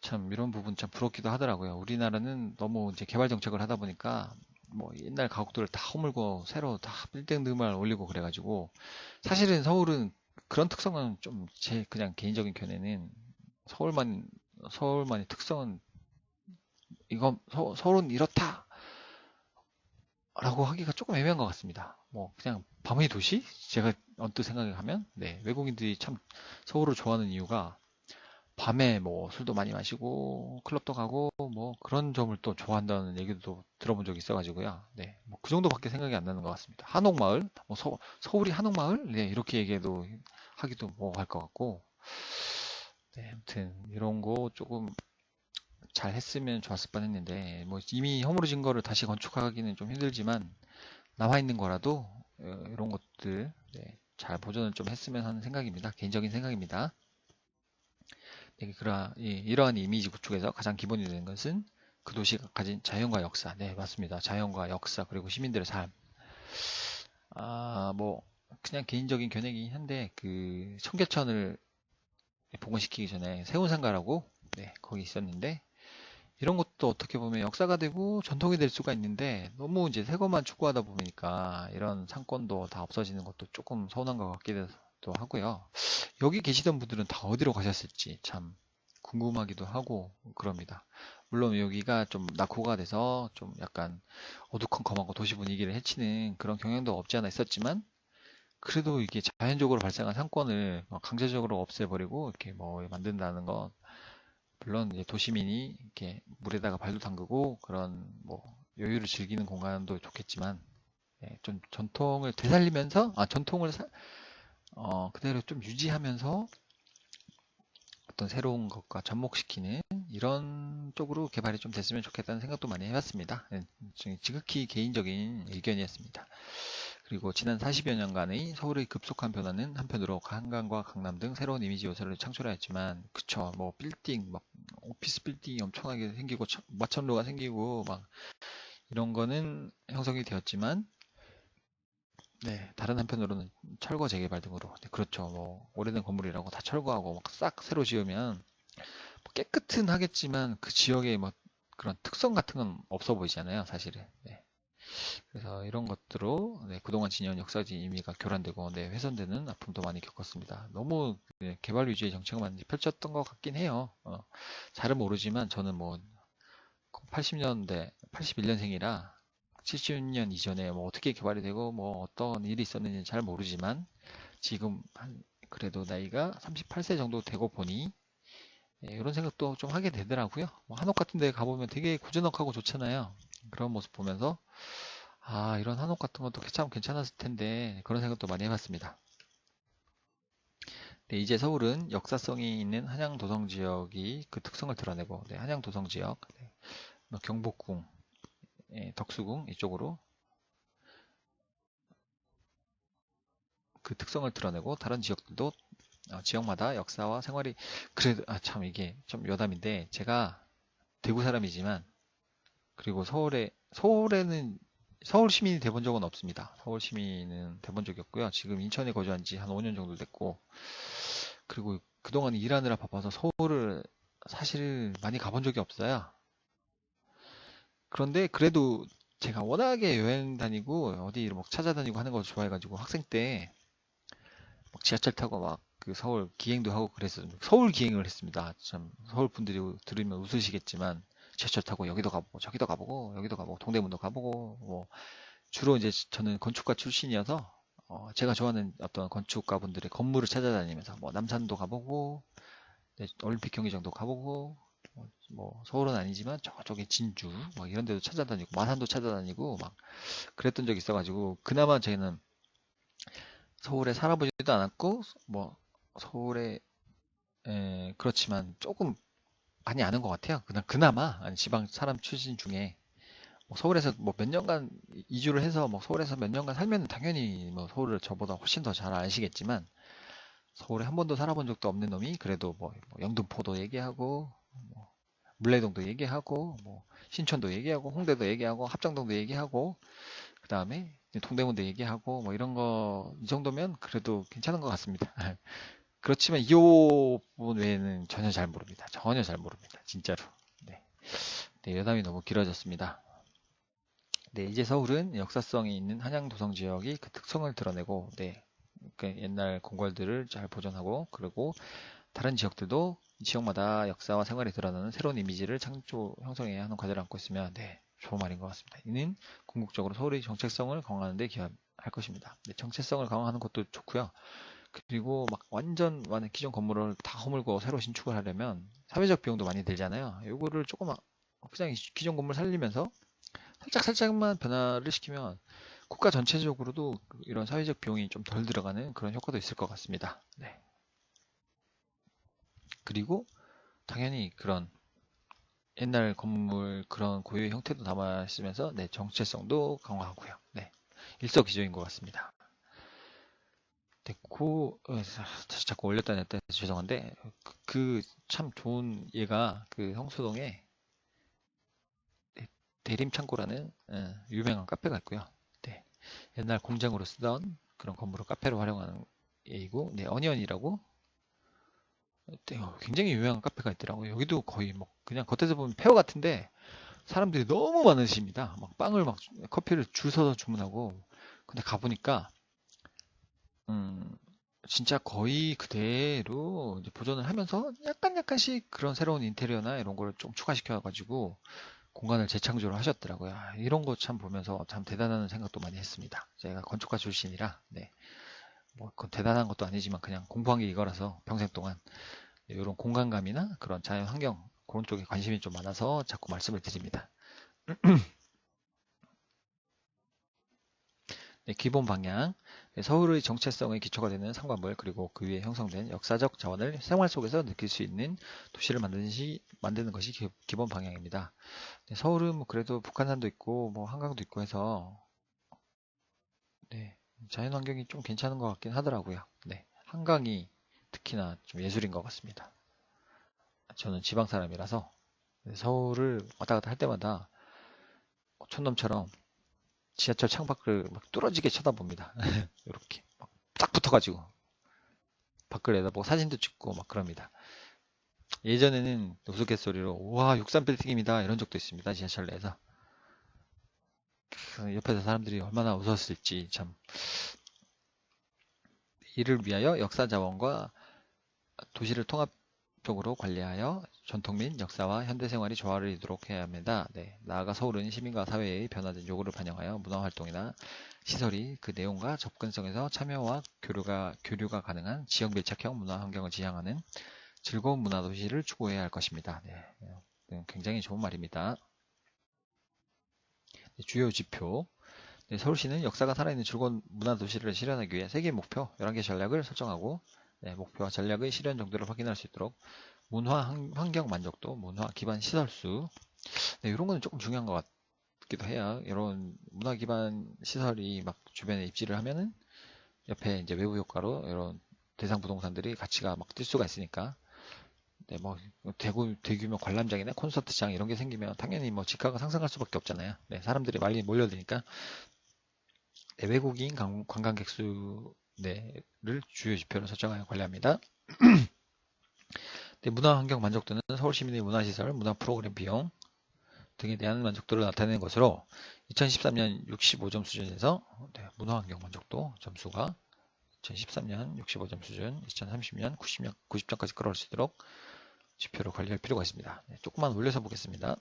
참 이런 부분 참 부럽기도 하더라고요. 우리나라는 너무 이제 개발 정책을 하다 보니까 뭐 옛날 가옥들을 다 허물고 새로 다 빌딩들만 올리고 그래가지고, 사실은 서울은 그런 특성은 좀 제 그냥 개인적인 견해는 서울만의 특성은 이건 서울은 이렇다 라고 하기가 조금 애매한 것 같습니다. 뭐 그냥 밤의 도시? 제가 언뜻 생각하면 외국인들이 참 서울을 좋아하는 이유가 밤에 뭐 술도 많이 마시고 클럽도 가고 뭐 그런 점을 또 좋아한다는 얘기도 들어본 적이 있어가지고요. 뭐 그 정도밖에 생각이 안 나는 것 같습니다. 한옥마을, 뭐 서울이 한옥마을, 이렇게 얘기해도 하기도 뭐 할 것 같고, 네, 아무튼 이런 거 조금 잘 했으면 좋았을 뻔했는데 뭐 이미 허물어진 거를 다시 건축하기는 좀 힘들지만 남아 있는 거라도 이런 것들 네, 잘 보존을 좀 했으면 하는 생각입니다. 개인적인 생각입니다. 네, 이러한 이미지 구축에서 가장 기본이 되는 것은 그 도시가 가진 자연과 역사. 네, 맞습니다. 자연과 역사 그리고 시민들의 삶. 뭐 그냥 개인적인 견해이긴 한데 그 청계천을 복원시키기 전에 세운상가라고 네, 거기 있었는데 이런 것도 어떻게 보면 역사가 되고 전통이 될 수가 있는데 너무 이제 새 것만 추구하다 보니까 이런 상권도 다 없어지는 것도 조금 서운한 것 같기도 하고요. 여기 계시던 분들은 다 어디로 가셨을지 참 궁금하기도 하고 그럽니다. 물론 여기가 좀 낙후가 돼서 좀 약간 어두컴컴하고 도시 분위기를 해치는 그런 경향도 없지 않아 있었지만 그래도 이게 자연적으로 발생한 상권을 강제적으로 없애버리고 이렇게 뭐 만든다는 건 물론 이제 도시민이 이렇게 물에다가 발도 담그고 그런 뭐 여유를 즐기는 공간도 좋겠지만 좀 전통을 되살리면서 전통을 그대로 좀 유지하면서 어떤 새로운 것과 접목시키는 이런 쪽으로 개발이 좀 됐으면 좋겠다는 생각도 많이 해봤습니다. 지극히 개인적인 의견이었습니다. 그리고 지난 40여 년간의 서울의 급속한 변화는 한편으로 한강과 강남 등 새로운 이미지 요소를 창출하였지만, 그쵸, 뭐 빌딩, 막 오피스 빌딩이 엄청나게 생기고 마천루가 생기고 막 이런 거는 형성이 되었지만, 네, 다른 한편으로는 철거 재개발 등으로, 네, 그렇죠, 뭐 오래된 건물이라고 다 철거하고 막 싹 새로 지으면 뭐 깨끗은 하겠지만 그 지역에 뭐 그런 특성 같은 건 없어 보이잖아요, 사실은. 네. 그래서 이런 것들로 네, 그동안 지녀온 역사적 의미가 교란되고 네, 훼손되는 아픔도 많이 겪었습니다. 너무 네, 개발 위주의 정책만 펼쳤던 것 같긴 해요. 잘은 모르지만 저는 뭐 80년대, 81년생이라 70년 이전에 뭐 어떻게 개발이 되고 뭐 어떤 일이 있었는지 잘 모르지만 지금 그래도 나이가 38세 정도 되고 보니 네, 이런 생각도 좀 하게 되더라고요. 뭐 한옥 같은 데 가보면 되게 고즈넉하고 좋잖아요. 그런 모습 보면서 이런 한옥 같은 것도 참 괜찮았을 텐데 그런 생각도 많이 해봤습니다. 네, 이제 서울은 역사성이 있는 한양 도성 지역이 그 특성을 드러내고 네, 한양 도성 지역, 네, 뭐 경복궁, 덕수궁 이쪽으로 그 특성을 드러내고 다른 지역들도 지역마다 역사와 생활이 그래도 참 이게 좀 여담인데 제가 대구 사람이지만 그리고 서울에는 서울 시민이 돼본 적은 없습니다. 서울 시민은 돼본 적이 없고요. 지금 인천에 거주한 지 한 5년 정도 됐고, 그리고 그동안 일하느라 바빠서 서울을 사실 많이 가본 적이 없어요. 그런데 그래도 제가 워낙에 여행 다니고 어디 막 찾아다니고 하는 거 좋아해가지고 학생 때 막 지하철 타고 막 그 서울 기행도 하고 그랬어요. 서울 기행을 했습니다. 참 서울 분들이 들으면 웃으시겠지만 지하철 타고 여기도 가보고 저기도 가보고 여기도 가보고 동대문도 가보고 뭐 주로 이제 저는 건축가 출신이어서 제가 좋아하는 어떤 건축가 분들의 건물을 찾아다니면서 뭐 남산도 가보고 네, 올림픽 경기장도 가보고 뭐 서울은 아니지만 저쪽에 진주 막 이런 데도 찾아다니고 마산도 찾아다니고 막 그랬던 적이 있어가지고 그나마 저희는 서울에 살아보지도 않았고 뭐 서울에 그렇지만 조금 많이 아는 것 같아요. 그나마 아니, 지방 사람 출신 중에 뭐 서울에서 뭐 몇 년간 이주를 해서 뭐 서울에서 몇 년간 살면 당연히 뭐 서울을 저보다 훨씬 더 잘 아시겠지만 서울에 한 번도 살아본 적도 없는 놈이 그래도 뭐 영등포도 얘기하고 뭐 물레동도 얘기하고 뭐 신촌도 얘기하고 홍대도 얘기하고 합정동도 얘기하고 그 다음에 동대문도 얘기하고 뭐 이런 거 이 정도면 그래도 괜찮은 것 같습니다. 그렇지만 이 부분 외에는 전혀 잘 모릅니다. 전혀 잘 모릅니다. 진짜로. 네. 네, 여담이 너무 길어졌습니다. 네, 이제 서울은 역사성이 있는 한양 도성 지역이 그 특성을 드러내고, 네, 그 옛날 궁궐들을 잘 보존하고, 그리고 다른 지역들도 지역마다 역사와 생활이 드러나는 새로운 이미지를 형성해야 하는 과제를 안고 있으면, 네, 좋은 말인 것 같습니다. 이는 궁극적으로 서울의 정체성을 강화하는 데 기여할 것입니다. 네, 정체성을 강화하는 것도 좋고요. 그리고 막 완전 많은 기존 건물을 다 허물고 새로 신축을 하려면 사회적 비용도 많이 들잖아요. 요거를 조금 그냥 기존 건물 살리면서 살짝만 변화를 시키면 국가 전체적으로도 이런 사회적 비용이 좀 덜 들어가는 그런 효과도 있을 것 같습니다. 네. 그리고 당연히 그런 옛날 건물 그런 고유의 형태도 남아있으면서 네, 정체성도 강화하고요. 네, 일석이조인 것 같습니다. 됐고, 다시 자꾸 올렸다 냈다 해서 죄송한데, 참 좋은 얘가 그 성수동에 대림창고라는 유명한 카페가 있고요. 네, 옛날 공장으로 쓰던 그런 건물을 카페로 활용하는 얘이고, 네, 어니언이라고 네, 굉장히 유명한 카페가 있더라고요. 여기도 거의 뭐 그냥 겉에서 보면 폐허 같은데 사람들이 너무 많으십니다. 막 빵을 막 커피를 줄 서서 주문하고, 근데 가보니까 음, 진짜 거의 그대로 이제 보존을 하면서 약간씩 그런 새로운 인테리어나 이런 걸 좀 추가시켜가지고 공간을 재창조를 하셨더라고요. 이런 거 참 보면서 참 대단한 생각도 많이 했습니다. 제가 건축가 출신이라, 네. 뭐, 그건 대단한 것도 아니지만 그냥 공부한 게 이거라서 평생 동안 이런 공간감이나 그런 자연 환경, 그런 쪽에 관심이 좀 많아서 자꾸 말씀을 드립니다. 네, 기본 방향. 네, 서울의 정체성의 기초가 되는 상관물, 그리고 그 위에 형성된 역사적 자원을 생활 속에서 느낄 수 있는 도시를 만드는 것이 기본 방향입니다. 네, 서울은 뭐 그래도 북한산도 있고, 뭐 한강도 있고 해서, 네, 자연 환경이 좀 괜찮은 것 같긴 하더라고요. 네, 한강이 특히나 좀 예술인 것 같습니다. 저는 지방 사람이라서 네, 서울을 왔다 갔다 할 때마다 촌놈처럼 지하철 창밖을 막 뚫어지게 쳐다봅니다. 이렇게 막 쫙 붙어가지고 밖을 내다보고 사진도 찍고 막 그럽니다. 예전에는 우스갯소리로 와 63빌딩입니다 이런 적도 있습니다. 지하철 내에서 그 옆에서 사람들이 얼마나 웃었을지 참. 이를 위하여 역사 자원과 도시를 통합적으로 관리하여 전통 및 역사와 현대 생활이 조화를 이루도록 해야 합니다. 네, 나아가 서울은 시민과 사회의 변화된 요구를 반영하여 문화활동이나 시설이 그 내용과 접근성에서 참여와 교류가 가능한 지역 밀착형 문화 환경을 지향하는 즐거운 문화 도시를 추구해야 할 것입니다. 네, 굉장히 좋은 말입니다. 네, 주요 지표. 네, 서울시는 역사가 살아있는 즐거운 문화 도시를 실현하기 위해 세계 목표 11개 전략을 설정하고 네, 목표와 전략의 실현 정도를 확인할 수 있도록 문화 환경 만족도, 문화 기반 시설 수, 네, 이런 거는 조금 중요한 것 같기도 해요. 이런 문화 기반 시설이 막 주변에 입지를 하면은 옆에 이제 외부 효과로 이런 대상 부동산들이 가치가 막 뛸 수가 있으니까. 네, 뭐 대규모 관람장이나 콘서트장 이런 게 생기면 당연히 뭐 지가가 상승할 수밖에 없잖아요. 네, 사람들이 많이 몰려드니까. 네, 외국인 관광객 수를 주요 지표로 설정하여 관리합니다. 네, 문화 환경 만족도는 서울 시민의 문화시설, 문화 프로그램 비용 등에 대한 만족도를 나타내는 것으로 2013년 65점 수준에서 네, 문화 환경 만족도 점수가 2013년 65점 수준, 2030년 90점까지 끌어올 수 있도록 지표로 관리할 필요가 있습니다. 네, 조금만 올려서 보겠습니다.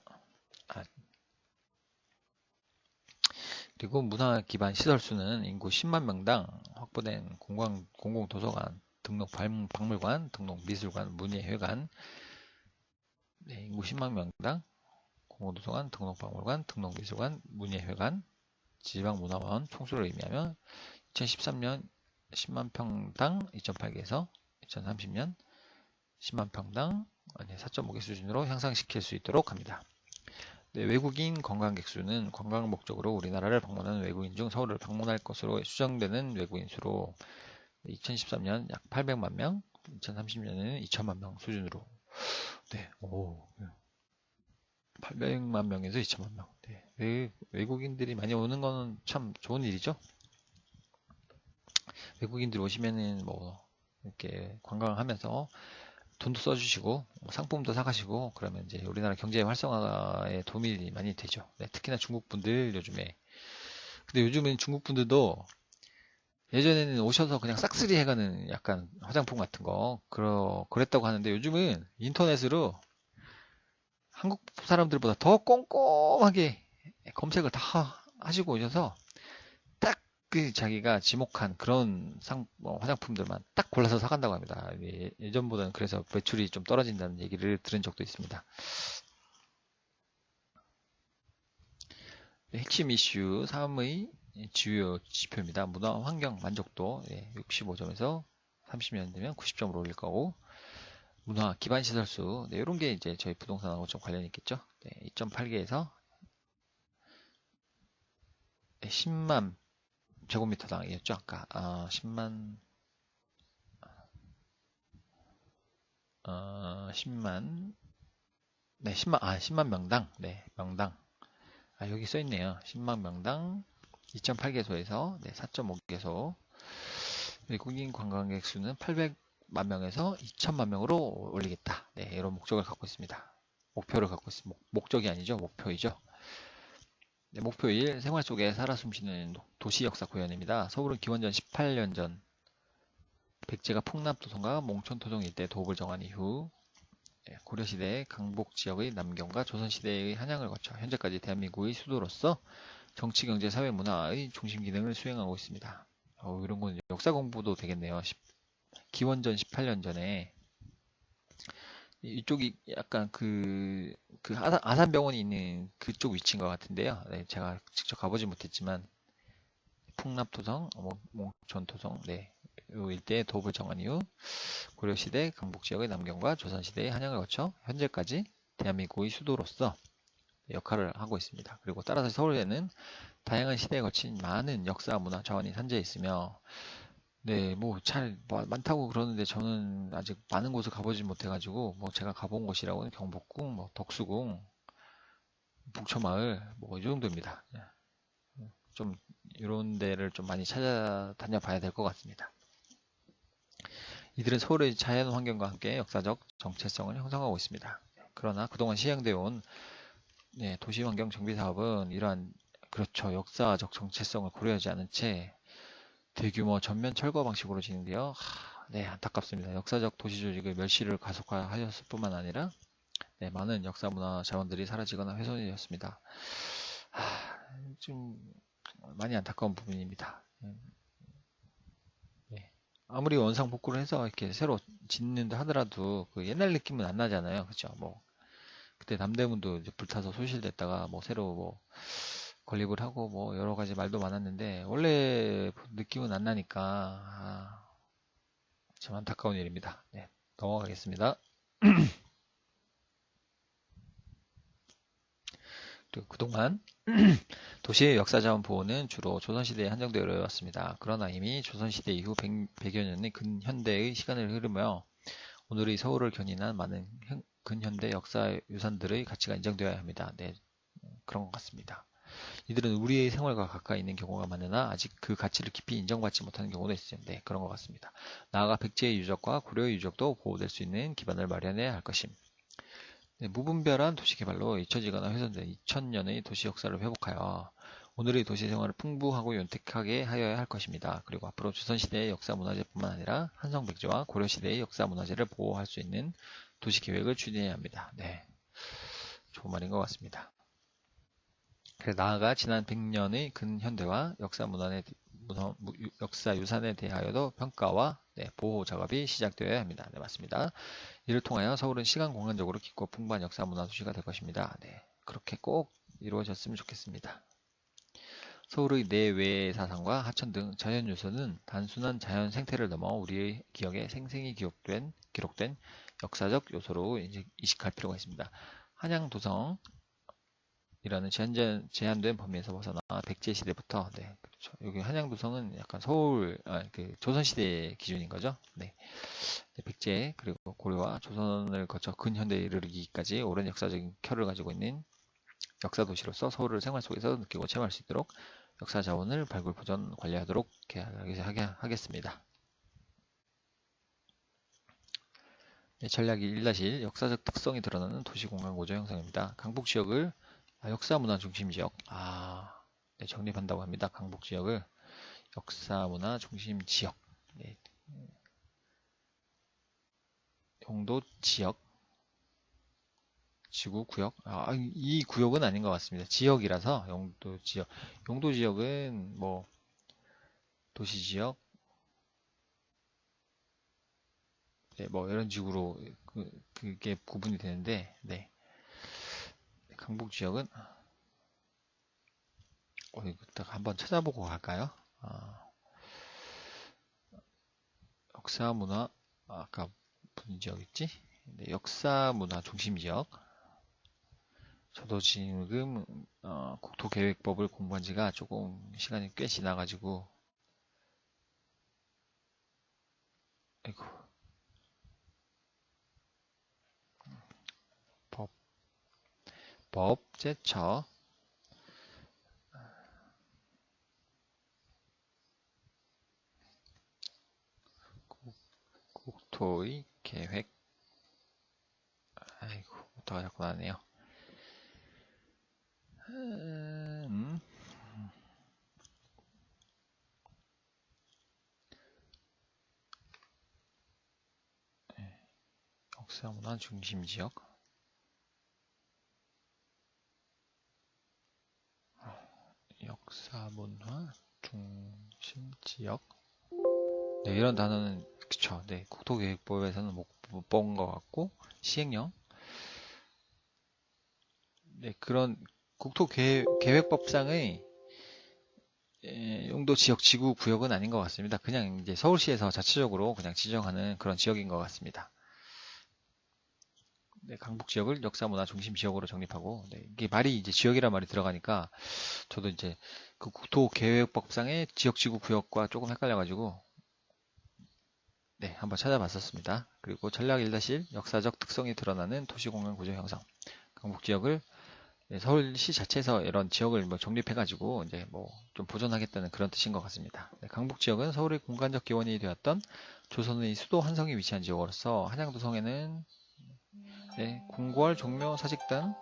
그리고 문화 기반 시설 수는 인구 10만 명당 확보된 공공도서관, 등록 박물관, 등록 미술관, 문예회관, 네, 인구 10만 명당 공공도서관, 등록 박물관, 등록 미술관, 문예회관, 지방문화원 총수를 의미하며 2013년 10만 평당 2.8개에서 2030년 10만 평당 4.5개 수준으로 향상시킬 수 있도록 합니다. 네, 외국인 관광객 수는 관광 목적으로 우리나라를 방문하는 외국인 중 서울을 방문할 것으로 추정되는 외국인 수로 2013년 약 800만 명, 2030년에는 2천만 명 수준으로. 네, 800만 명에서 2천만 명. 네, 외국인들이 많이 오는 거는 참 좋은 일이죠. 외국인들이 오시면은 뭐 이렇게 관광하면서 돈도 써주시고 상품도 사가시고 그러면 이제 우리나라 경제 활성화에 도움이 많이 되죠. 네, 특히나 중국 분들 요즘에. 근데 요즘엔 중국 분들도 예전에는 오셔서 그냥 싹쓸이 해가는 약간 화장품 같은 거 그랬다고 하는데 요즘은 인터넷으로 한국 사람들보다 더 꼼꼼하게 검색을 다 하시고 오셔서 딱 그 자기가 지목한 그런 화장품들만 딱 골라서 사간다고 합니다. 예전보다는 그래서 매출이 좀 떨어진다는 얘기를 들은 적도 있습니다. 핵심 이슈 3의 주요 지표입니다. 문화 환경 만족도 65점에서 30년 되면 90점으로 올릴 거고, 문화 기반 시설수. 네, 이런 게 이제 저희 부동산하고 좀 관련이 있겠죠. 네, 2.8개에서 10만 제곱미터당이었죠. 아까 10만 네, 10만 명당. 네, 명당. 여기 써 있네요. 10만 명당 2.8개소에서 네, 4.5개소. 외국인 관광객 수는 800만 명에서 2천만 명으로 올리겠다. 네, 이런 목적을 갖고 있습니다. 목표를 갖고 있습니다. 목적이 아니죠. 목표이죠. 네, 목표 1. 생활 속에 살아 숨쉬는 도시 역사 구현입니다. 서울은 기원전 18년 전 백제가 풍납도성과 몽촌토종 일대 도읍을 정한 이후 고려시대 강복 지역의 남경과 조선시대의 한양을 거쳐 현재까지 대한민국의 수도로서 정치, 경제, 사회, 문화의 중심 기능을 수행하고 있습니다. 이런 건 역사 공부도 되겠네요. 기원전 18년 전에 이쪽이 약간 아산병원이 있는 그쪽 위치인 것 같은데요. 네, 제가 직접 가보지 못했지만 풍납토성, 몽촌토성, 네, 요 일대의 도읍을 정한 이후 고려시대 강북 지역의 남경과 조선시대의 한양을 거쳐 현재까지 대한민국의 수도로서 역할을 하고 있습니다. 그리고 따라서 서울에는 다양한 시대에 거친 많은 역사, 문화 자원이 산재해 있으며 네, 많다고 그러는데 저는 아직 많은 곳을 가보지 못해가지고 제가 가본 곳이라고는 경복궁, 덕수궁, 북초마을 이 정도입니다. 좀 이런 데를 좀 많이 찾아다녀 봐야 될 것 같습니다. 이들은 서울의 자연 환경과 함께 역사적 정체성을 형성하고 있습니다. 그러나 그동안 시행되어 온 도시환경 정비 사업은 이러한 그렇죠. 역사적 정체성을 고려하지 않은 채 대규모 전면 철거 방식으로 진행되어 네, 안타깝습니다. 역사적 도시 조직의 멸시를 가속화하였을 뿐만 아니라 많은 역사 문화 자원들이 사라지거나 훼손이 되었습니다. 좀 많이 안타까운 부분입니다. 네. 아무리 원상복구를 해서 이렇게 새로 짓는다 하더라도 그 옛날 느낌은 안 나잖아요. 그렇죠? 그때 남대문도 이제 불타서 소실됐다가 새로 건립을 하고 여러 가지 말도 많았는데 원래 느낌은 안 나니까 참 안타까운 일입니다. 네, 넘어가겠습니다. 그리고 그동안 도시의 역사자원 보호는 주로 조선시대에 한정되어 왔습니다. 그러나 이미 조선시대 이후 100여 년의 근현대의 시간을 흐르며 오늘의 서울을 견인한 많은 근현대 역사 유산들의 가치가 인정되어야 합니다. 네, 그런 것 같습니다. 이들은 우리의 생활과 가까이 있는 경우가 많으나 아직 그 가치를 깊이 인정받지 못하는 경우도 있어요. 네, 그런 것 같습니다. 나아가 백제의 유적과 고려의 유적도 보호될 수 있는 기반을 마련해야 할 것임. 네, 무분별한 도시개발로 잊혀지거나 훼손된 2000년의 도시 역사를 회복하여 오늘의 도시 생활을 풍부하고 윤택하게 하여야 할 것입니다. 그리고 앞으로 조선시대의 역사문화재뿐만 아니라 한성백제와 고려시대의 역사문화재를 보호할 수 있는 도시계획을 추진해야 합니다. 네, 좋은 말인 것 같습니다. 나아가 지난 100년의 근현대화 역사유산에 대하여도 평가와 보호 작업이 시작되어야 합니다. 네, 맞습니다. 이를 통하여 서울은 시간 공간적으로 깊고 풍부한 역사 문화 도시가 될 것입니다. 네, 그렇게 꼭 이루어졌으면 좋겠습니다. 서울의 내외 사상과 하천 등 자연 요소는 단순한 자연 생태를 넘어 우리의 기억에 생생히 기록된 역사적 요소로 이식할 필요가 있습니다. 한양도성 이라는 제한된 범위에서 벗어나 백제 시대부터 그렇죠. 여기 한양도성은 약간 조선시대 기준인 거죠. 네. 백제 그리고 고려와 조선을 거쳐 근현대에 이르기까지 오랜 역사적인 켜를 가지고 있는 역사 도시로서 서울을 생활 속에서 느끼고 체험할 수 있도록 역사 자원을 발굴 보존 관리하도록 하겠습니다. 네, 전략 1-1 역사적 특성이 드러나는 도시공간 구조 형성입니다. 강북 지역을 역사문화 중심 지역 네, 정립한다고 합니다. 강북 지역을 역사문화 중심 지역 네. 용도 지역 지구 구역 이 구역은 아닌 것 같습니다. 지역이라서 용도 지역은 도시 지역 네, 이런 식으로 그게 구분이 되는데 네. 강북 지역은 이거 한번 찾아보고 갈까요? 역사 문화 아까 무슨 지역 있지? 네, 역사 문화 중심 지역. 저도 지금 국토계획법을 공부한 지가 조금 시간이 꽤 지나가지고 아이고, 법, 제처, 국토의 계획. 아이고, 부터가 자꾸 나네요. 역사문화 중심지역. 역사문화 중심지역. 네, 이런 단어는 그쵸. 네, 국토계획법에서는 못 본 것 같고 시행령. 네, 그런 국토계획법상의 용도 지역 지구 구역은 아닌 것 같습니다. 그냥 이제 서울시에서 자체적으로 그냥 지정하는 그런 지역인 것 같습니다. 네, 강북 지역을 역사문화 중심 지역으로 정립하고, 네, 이게 말이 이제 지역이란 말이 들어가니까 저도 이제 그 국토계획법상의 지역 지구 구역과 조금 헷갈려가지고 네, 한번 찾아봤었습니다. 그리고 전략 1-1 역사적 특성이 드러나는 도시공간 구조 형성. 강북 지역을 네, 서울시 자체에서 이런 지역을 뭐 정립해가지고 이제 뭐 좀 보존하겠다는 그런 뜻인 것 같습니다. 네, 강북 지역은 서울의 공간적 기원이 되었던 조선의 수도 한성이 위치한 지역으로서 한양도성에는 네, 궁궐, 종묘, 사직단,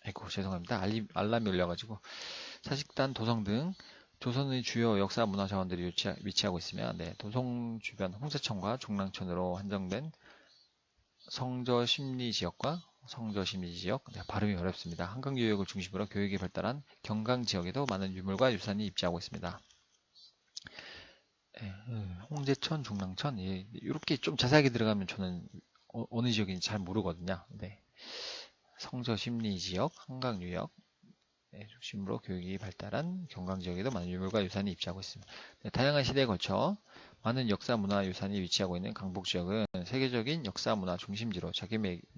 아이고 죄송합니다. 알람이 울려가지고 사직단, 도성 등 조선의 주요 역사 문화 자원들이 위치하고 있으며 네, 도성 주변 홍제천과 종랑천으로 한정된 성저심리지역과 성저심리지역, 네, 발음이 어렵습니다. 한강유역을 중심으로 교육이 발달한 경강지역에도 많은 유물과 유산이 입지하고 있습니다. 네, 홍제천, 종랑천, 예, 이렇게 좀 자세하게 들어가면 저는 어느 지역인지 잘 모르거든요. 네, 성저심리지역, 한강유역, 네, 중심으로 교육이 발달한 경강지역에도 많은 유물과 유산이 입지하고 있습니다. 네, 다양한 시대에 걸쳐 많은 역사 문화 유산이 위치하고 있는 강북 지역은 세계적인 역사 문화 중심지로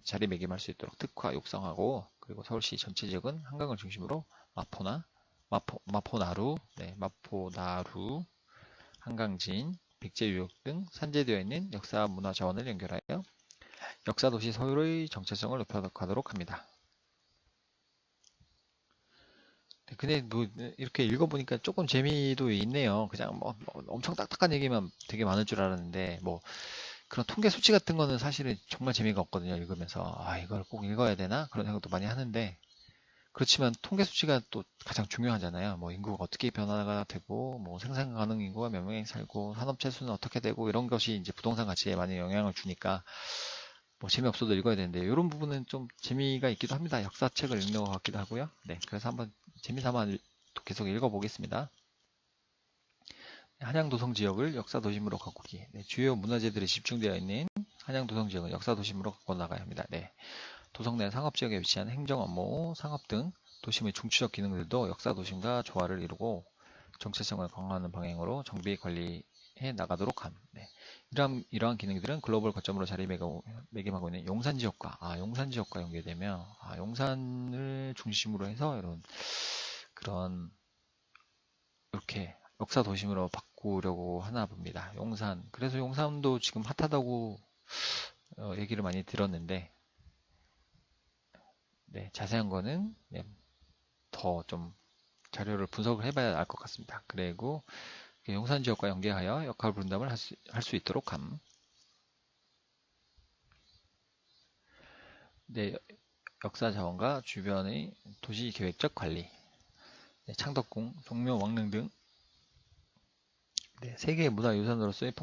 자리매김할 수 있도록 특화 육성하고, 그리고 서울시 전체 지역은 한강을 중심으로 마포나루, 네, 마포나루, 한강진, 백제유역 등 산재되어 있는 역사 문화 자원을 연결하여 역사도시 서울의 정체성을 높여가도록 합니다. 근데 뭐 이렇게 읽어보니까 조금 재미도 있네요. 그냥 뭐 엄청 딱딱한 얘기만 되게 많을 줄 알았는데 뭐 그런 통계 수치 같은 거는 사실은 정말 재미가 없거든요. 읽으면서 아 이걸 꼭 읽어야 되나 그런 생각도 많이 하는데, 그렇지만 통계 수치가 또 가장 중요하잖아요. 뭐 인구가 어떻게 변화가 되고 뭐 생산 가능 인구가 몇 명이 살고 산업 채수는 어떻게 되고 이런 것이 이제 부동산 가치에 많이 영향을 주니까 뭐 재미없어도 읽어야 되는데 이런 부분은 좀 재미가 있기도 합니다. 역사책을 읽는 것 같기도 하고요. 네, 그래서 한번 재미삼아 계속 읽어보겠습니다. 한양도성 지역을 역사도심으로 가꾸기. 네, 주요 문화재들이 집중되어 있는 한양도성 지역은 역사도심으로 가꿔 나가야 합니다. 네, 도성 내 상업지역에 위치한 행정 업무, 상업 등 도심의 중추적 기능들도 역사도심과 조화를 이루고 정체성을 강화하는 방향으로 정비 관리해 나가도록 함. 네, 이러한 기능들은 글로벌 거점으로 자리매김하고 있는 용산 지역과 연계되며 용산을 중심으로 해서 그런 이렇게 역사 도심으로 바꾸려고 하나 봅니다. 용산. 그래서 용산도 지금 핫하다고 얘기를 많이 들었는데 네, 자세한 거는 네, 더 좀 자료를 분석을 해봐야 알 것 같습니다. 그리고 용산 지역과 연계하여 역할 분담을 할 수 있도록 함. 네, 역사 자원과 주변의 도시 계획적 관리, 네, 창덕궁, 종묘, 왕릉 등 네, 세계의 문화유산으로서의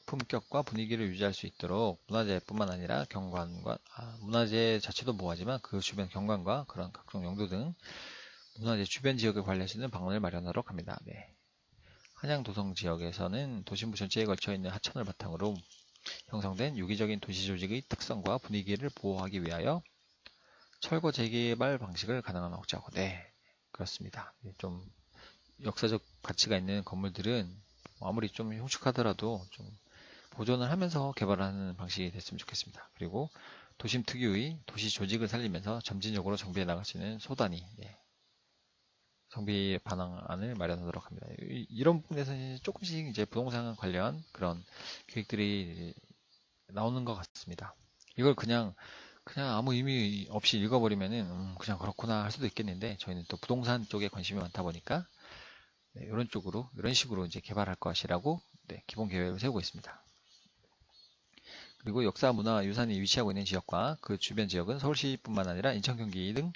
품격과 분위기를 유지할 수 있도록 문화재뿐만 아니라 문화재 자체도 보호하지만 그 주변 경관과 그런 각종 용도 등 문화재 주변 지역을 관리할 수 있는 방안을 마련하도록 합니다. 네. 한양도성 지역에서는 도심부 전체에 걸쳐 있는 하천을 바탕으로 형성된 유기적인 도시 조직의 특성과 분위기를 보호하기 위하여 철거 재개발 방식을 가능한 확장하고, 네, 그렇습니다. 좀 역사적 가치가 있는 건물들은 아무리 좀 흉측하더라도 좀 보존을 하면서 개발하는 방식이 됐으면 좋겠습니다. 그리고 도심 특유의 도시 조직을 살리면서 점진적으로 정비해 나갈 수 있는 소단위 정비 반응안을 마련하도록 합니다. 이런 부분에서 조금씩 이제 부동산 관련 그런 계획들이 나오는 것 같습니다. 이걸 그냥 아무 의미 없이 읽어버리면은 그냥 그렇구나 할 수도 있겠는데, 저희는 또 부동산 쪽에 관심이 많다 보니까 이런 식으로 이제 개발할 것이라고 기본 계획을 세우고 있습니다. 그리고 역사, 문화, 유산이 위치하고 있는 지역과 그 주변 지역은 서울시뿐만 아니라 인천, 경기 등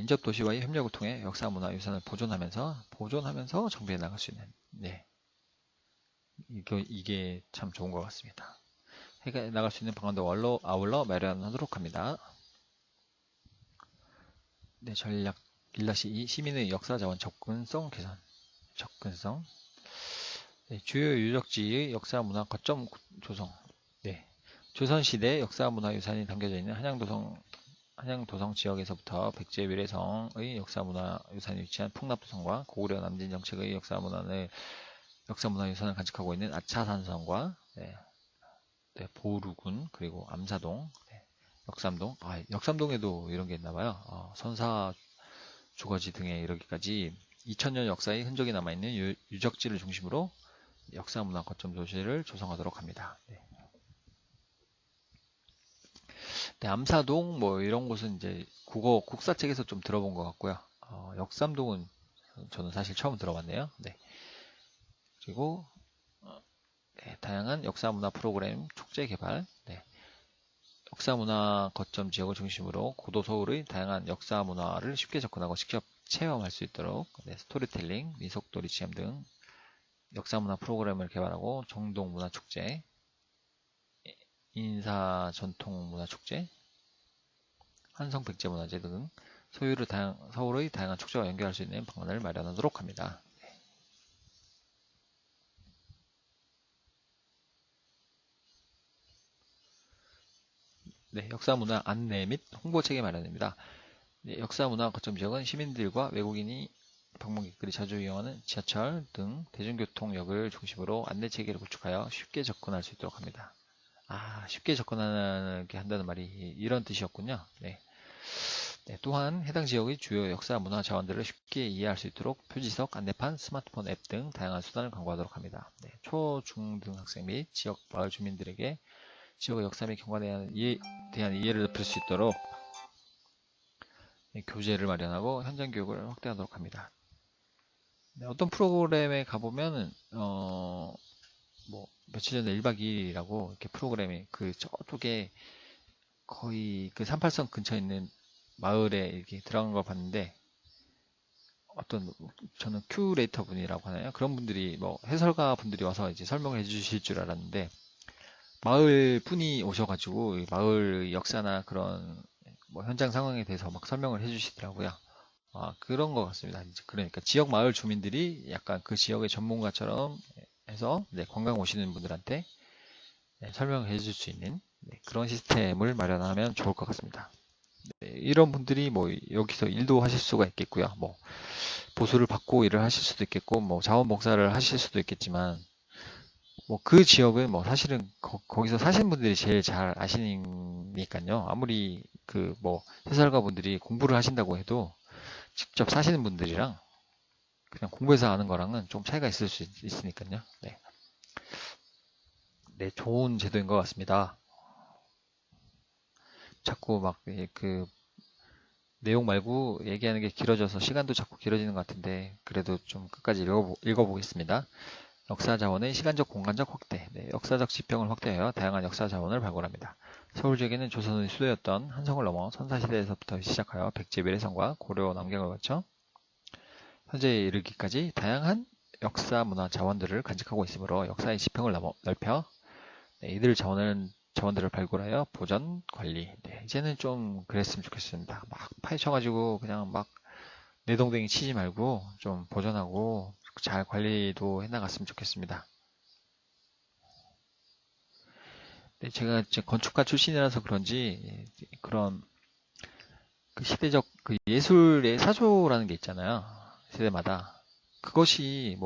인접 도시와의 협력을 통해 역사, 문화, 유산을 보존하면서 정비해 나갈 수 있는 이게 참 좋은 것 같습니다. 해 나갈 수 있는 방안도 아울러 마련하도록 합니다. 전략 1-2 시민의 역사 자원 접근성 개선. 주요 유적지의 역사 문화 거점 조성. 조선시대 역사 문화 유산이 담겨져 있는 한양도성 지역에서부터 백제 위례성의 역사 문화 유산이 위치한 풍납도성과 고구려 남진 정책의 역사 문화 유산을 간직하고 있는 아차산성과 보루군, 그리고 암사동, 역삼동. 역삼동에도 이런 게 있나봐요. 선사 주거지 등에 이르기까지 2000년 역사의 흔적이 남아있는 유적지를 중심으로 역사 문화 거점 도시를 조성하도록 합니다. 암사동 이런 곳은 이제 국사책에서 좀 들어본 것 같고요. 역삼동은 저는 사실 처음 들어봤네요. 그리고 다양한 역사 문화 프로그램 축제 개발. 역사 문화 거점 지역을 중심으로 고도 서울의 다양한 역사 문화를 쉽게 접근하고 직접 체험할 수 있도록 스토리텔링, 민속놀이 체험 등 역사 문화 프로그램을 개발하고 정동 문화 축제, 인사 전통 문화 축제, 한성 백제 문화제 등 서울의 다양한 축제와 연결할 수 있는 방안을 마련하도록 합니다. 역사 문화 안내 및 홍보 체계 마련입니다. 역사 문화 거점 지역은 시민들과 외국인이 방문객들이 자주 이용하는 지하철 등 대중교통역을 중심으로 안내 체계를 구축하여 쉽게 접근할 수 있도록 합니다. 쉽게 접근하게 한다는 말이 이런 뜻이었군요. 또한 해당 지역의 주요 역사 문화 자원들을 쉽게 이해할 수 있도록 표지석, 안내판, 스마트폰 앱 등 다양한 수단을 강구하도록 합니다. 초, 중 등 학생 및 지역 마을 주민들에게 지역의 역사 및 경관에 대한 이해를 높일 수 있도록 교재를 마련하고 현장 교육을 확대하도록 합니다. 어떤 프로그램에 가보면은 며칠 전에 1박 2일이라고 이렇게 프로그램이 저쪽에 거의 그 38선 근처에 있는 마을에 이렇게 들어간 걸 봤는데, 저는 큐레이터 분이라고 하나요? 그런 분들이 해설가 분들이 와서 이제 설명을 해주실 줄 알았는데, 마을 분이 오셔가지고 마을 역사나 그런 현장 상황에 대해서 막 설명을 해주시더라고요. 그런 것 같습니다. 그러니까 지역 마을 주민들이 약간 그 지역의 전문가처럼 해서 관광 오시는 분들한테 설명을 해줄 수 있는 그런 시스템을 마련하면 좋을 것 같습니다. 이런 분들이 여기서 일도 하실 수가 있겠고요. 보수를 받고 일을 하실 수도 있겠고, 자원봉사를 하실 수도 있겠지만, 그 지역은 사실은 거기서 사시는 분들이 제일 잘 아시니까요. 아무리 해설가 분들이 공부를 하신다고 해도 직접 사시는 분들이랑 그냥 공부해서 아는 거랑은 좀 차이가 있을 수 있으니까요. 좋은 제도인 것 같습니다. 자꾸 내용 말고 얘기하는 게 길어져서 시간도 자꾸 길어지는 것 같은데, 그래도 좀 끝까지 읽어보겠습니다. 역사 자원의 시간적, 공간적 확대. 역사적 지평을 확대하여 다양한 역사 자원을 발굴합니다. 서울 지역에는 조선의 수도였던 한성을 넘어 선사시대에서부터 시작하여 백제 위례성과 고려 남경을 거쳐 현재에 이르기까지 다양한 역사 문화 자원들을 간직하고 있으므로 역사의 지평을 넓혀 이들 자원들을 발굴하여 보전, 관리. 이제는 좀 그랬으면 좋겠습니다. 막 파헤쳐가지고 그냥 막 내동댕이 치지 말고 좀 보존하고 잘 관리도 해나갔으면 좋겠습니다. 제가 이제 건축가 출신이라서 그런지 그런 시대적 예술의 사조라는 게 있잖아요. 세대마다. 그것이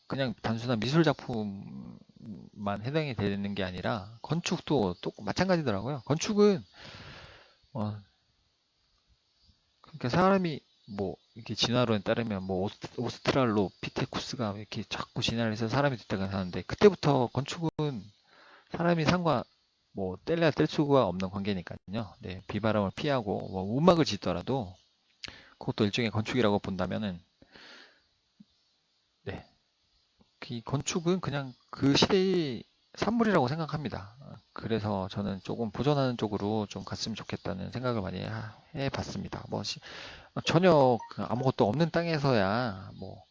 그냥 단순한 미술 작품만 해당이 되는 게 아니라 건축도 또 마찬가지더라고요. 건축은 어, 그러니까 사람이 뭐 이렇게 진화론에 따르면 뭐 오스트랄로피테쿠스가 이렇게 자꾸 진화를 해서 사람이 됐다고 하는데 그때부터 건축은 사람이 산과 뭐 뗄래야 뗄 수가 없는 관계니까요. 네, 비바람을 피하고 뭐 움막을 짓더라도 그것도 일종의 건축이라고 본다면은 네, 이 건축은 그냥 그 시대의 산물이라고 생각합니다. 그래서 저는 조금 보존하는 쪽으로 좀 갔으면 좋겠다는 생각을 많이 해봤습니다. 뭐 전혀 아무것도 없는 땅에서야 뭐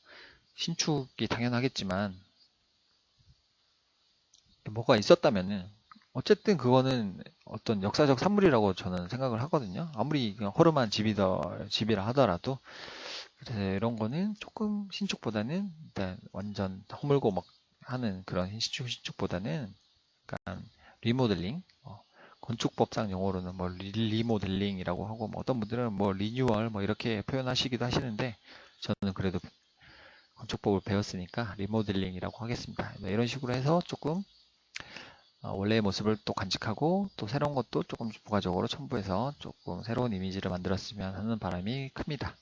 신축이 당연하겠지만 뭐가 있었다면은 어쨌든 그거는 어떤 역사적 산물이라고 저는 생각을 하거든요. 아무리 그냥 허름한 집이라 하더라도 그래서 이런 거는 조금 신축보다는 일단 완전 허물고 막 하는 그런 신축보다는 약간 리모델링, 건축법상 용어로는 뭐 리모델링이라고 하고 뭐 어떤 분들은 뭐 리뉴얼 뭐 이렇게 표현하시기도 하시는데 저는 그래도 건축법을 배웠으니까 리모델링이라고 하겠습니다. 네, 이런 식으로 해서 조금 원래의 모습을 또 간직하고 또 새로운 것도 조금 부가적으로 첨부해서 조금 새로운 이미지를 만들었으면 하는 바람이 큽니다.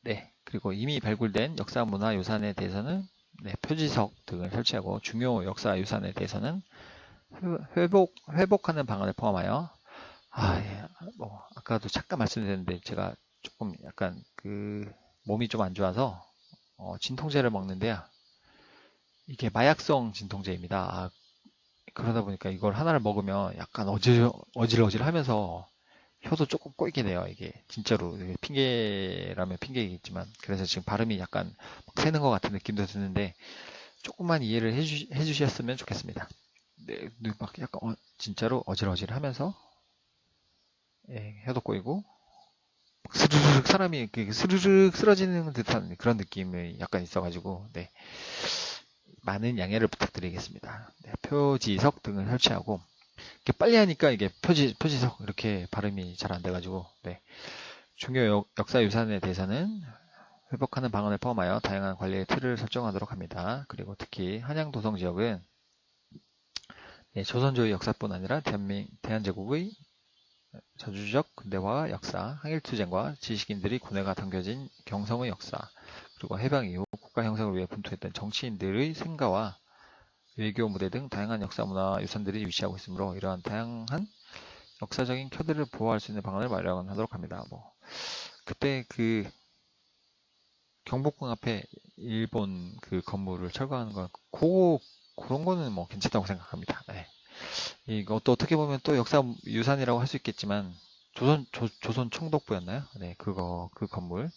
네, 그리고 이미 발굴된 역사 문화 유산에 대해서는 네, 표지석 등을 설치하고 중요 역사 유산에 대해서는 회복하는 방안을 포함하여 예, 뭐 아까도 잠깐 말씀드렸는데 제가 조금 약간 그 몸이 좀 안 좋아서 진통제를 먹는데요. 이게 마약성 진통제입니다. 그러다 보니까 이걸 하나를 먹으면 약간 어질어질 하면서 혀도 조금 꼬이게 돼요. 이게 진짜로 이게 핑계라면 핑계이겠지만 그래서 지금 발음이 약간 막 새는 것 같은 느낌도 드는데 조금만 이해를 해주셨으면 좋겠습니다. 네, 막 약간 진짜로 어질어질 하면서 예, 혀도 꼬이고 스르륵 사람이 스르륵 쓰러지는 듯한 그런 느낌이 약간 있어가지고 네, 많은 양해를 부탁드리겠습니다. 네, 표지석 등을 설치하고 이렇게 빨리 하니까 이게 표지석 이렇게 발음이 잘 안 돼가지고 네, 중요 역사 유산에 대해서는 회복하는 방안을 포함하여 다양한 관리의 틀을 설정하도록 합니다. 그리고 특히 한양도성 지역은 네, 조선조의 역사뿐 아니라 대한제국의 저주적 근대화 역사, 항일투쟁과 지식인들이 고뇌가 담겨진 경성의 역사, 그리고 해방 이후 국가 형성을 위해 분투했던 정치인들의 생가와 외교 무대 등 다양한 역사 문화 유산들이 위치하고 있으므로 이러한 다양한 역사적인 켜들을 보호할 수 있는 방안을 마련하도록 합니다. 뭐 그때 그 경복궁 앞에 일본 그 건물을 철거하는 거 그런 거는 뭐 괜찮다고 생각합니다. 네. 이것도 어떻게 보면 또 역사 유산이라고 할 수 있겠지만 조선 총독부였나요? 네, 그 건물.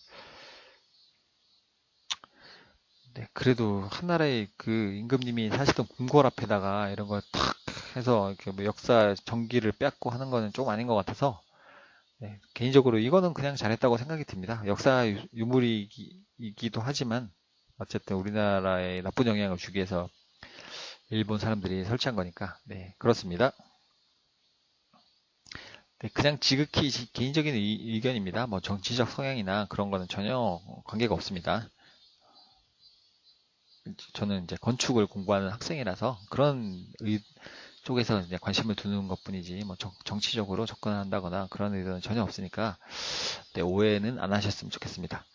네, 그래도 한나라의 그 임금님이 사시던 궁궐 앞에다가 이런 걸 탁 해서 이렇게 뭐 역사 정기를 빼앗고 하는 거는 좀 아닌 것 같아서 네, 개인적으로 이거는 그냥 잘했다고 생각이 듭니다. 역사 유물이기도 하지만 어쨌든 우리나라에 나쁜 영향을 주기 위해서 일본 사람들이 설치한 거니까 네, 그렇습니다. 네, 그냥 지극히 개인적인 의견입니다. 뭐 정치적 성향이나 그런 거는 전혀 관계가 없습니다. 저는 이제 건축을 공부하는 학생이라서 그런 쪽에서 이제 관심을 두는 것뿐이지 뭐 정치적으로 접근한다거나 그런 의도는 전혀 없으니까 네, 오해는 안 하셨으면 좋겠습니다.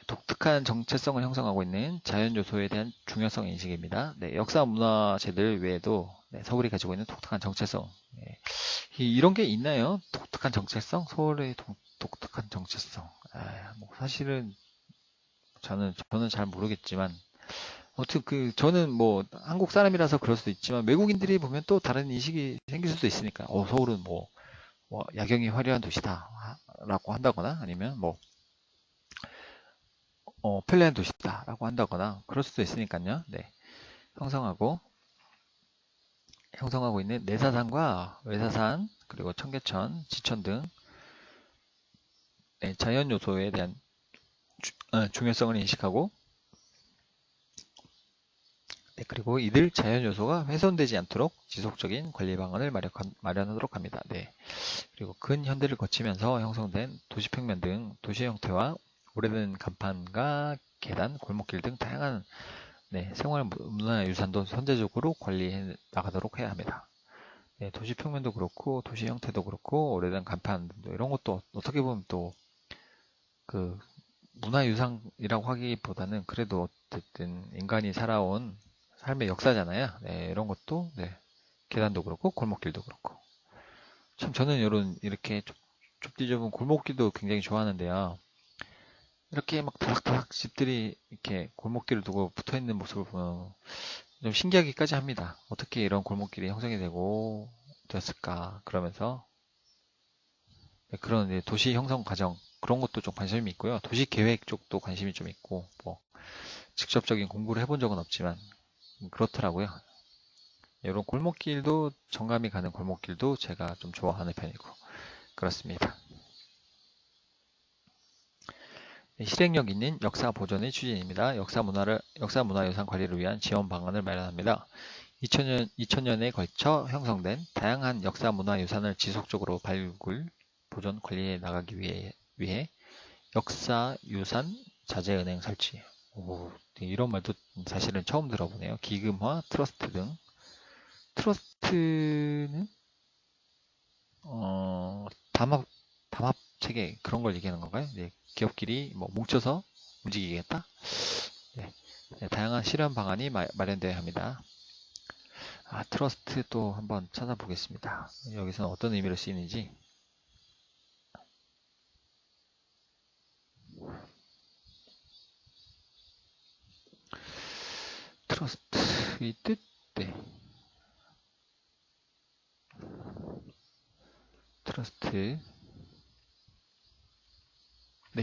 독특한 정체성을 형성하고 있는 자연 요소에 대한 중요성 인식입니다. 네, 역사 문화재들 외에도 네, 서울이 가지고 있는 독특한 정체성 네, 이런 게 있나요? 독특한 정체성? 서울의 독특한 정체성. 뭐 사실은 저는 잘 모르겠지만 아무튼 저는 뭐 한국 사람이라서 그럴 수도 있지만 외국인들이 보면 또 다른 인식이 생길 수도 있으니까 서울은 뭐 야경이 화려한 도시다라고 한다거나 아니면 뭐 편리한 도시다라고 한다거나 그럴 수도 있으니까요. 네. 형성하고 있는 내사산과 외사산 그리고 청계천, 지천 등 네, 자연 요소에 대한 중요성을 인식하고 네, 그리고 이들 자연 요소가 훼손되지 않도록 지속적인 관리 방안을 마련하도록 합니다. 네. 그리고 근현대를 거치면서 형성된 도시평면 등 도시 형태와 오래된 간판과 계단, 골목길 등 다양한 생활 문화유산도 선제적으로 관리해 나가도록 해야 합니다. 도시 평면도 그렇고 도시 형태도 그렇고 오래된 간판도 이런 것도 어떻게 보면 또 그 문화유산이라고 하기보다는 그래도 어쨌든 인간이 살아온 삶의 역사잖아요. 이런 것도 계단도 그렇고 골목길도 그렇고 참 저는 이렇게 좁디 좁은 골목길도 굉장히 좋아하는데요. 이렇게 막 다닥다닥 집들이 이렇게 골목길을 두고 붙어 있는 모습을 보면 좀 신기하기까지 합니다. 어떻게 이런 골목길이 형성이 되고 되었을까 그러면서 그런 도시 형성 과정 그런 것도 좀 관심이 있고요. 도시 계획 쪽도 관심이 좀 있고 뭐 직접적인 공부를 해본 적은 없지만 그렇더라고요. 이런 골목길도 정감이 가는 골목길도 제가 좀 좋아하는 편이고 그렇습니다. 실행력 있는 역사 보존의 추진입니다. 역사 문화유산 관리를 위한 지원 방안을 마련합니다. 2000년에 걸쳐 형성된 다양한 역사 문화유산을 지속적으로 발굴, 보존, 관리해 나가기 위해 역사유산 자재은행 설치. 오, 이런 말도 사실은 처음 들어보네요. 기금화, 트러스트 등. 트러스트는 담합 체계 그런 걸 얘기하는 건가요? 기업끼리 뭐 뭉쳐서 움직이겠다? 다양한 실현 방안이 마련되어야 합니다. 트러스트 또 한번 찾아보겠습니다. 여기서는 어떤 의미로 쓰이는지. 트러스트의 뜻? 트러스트.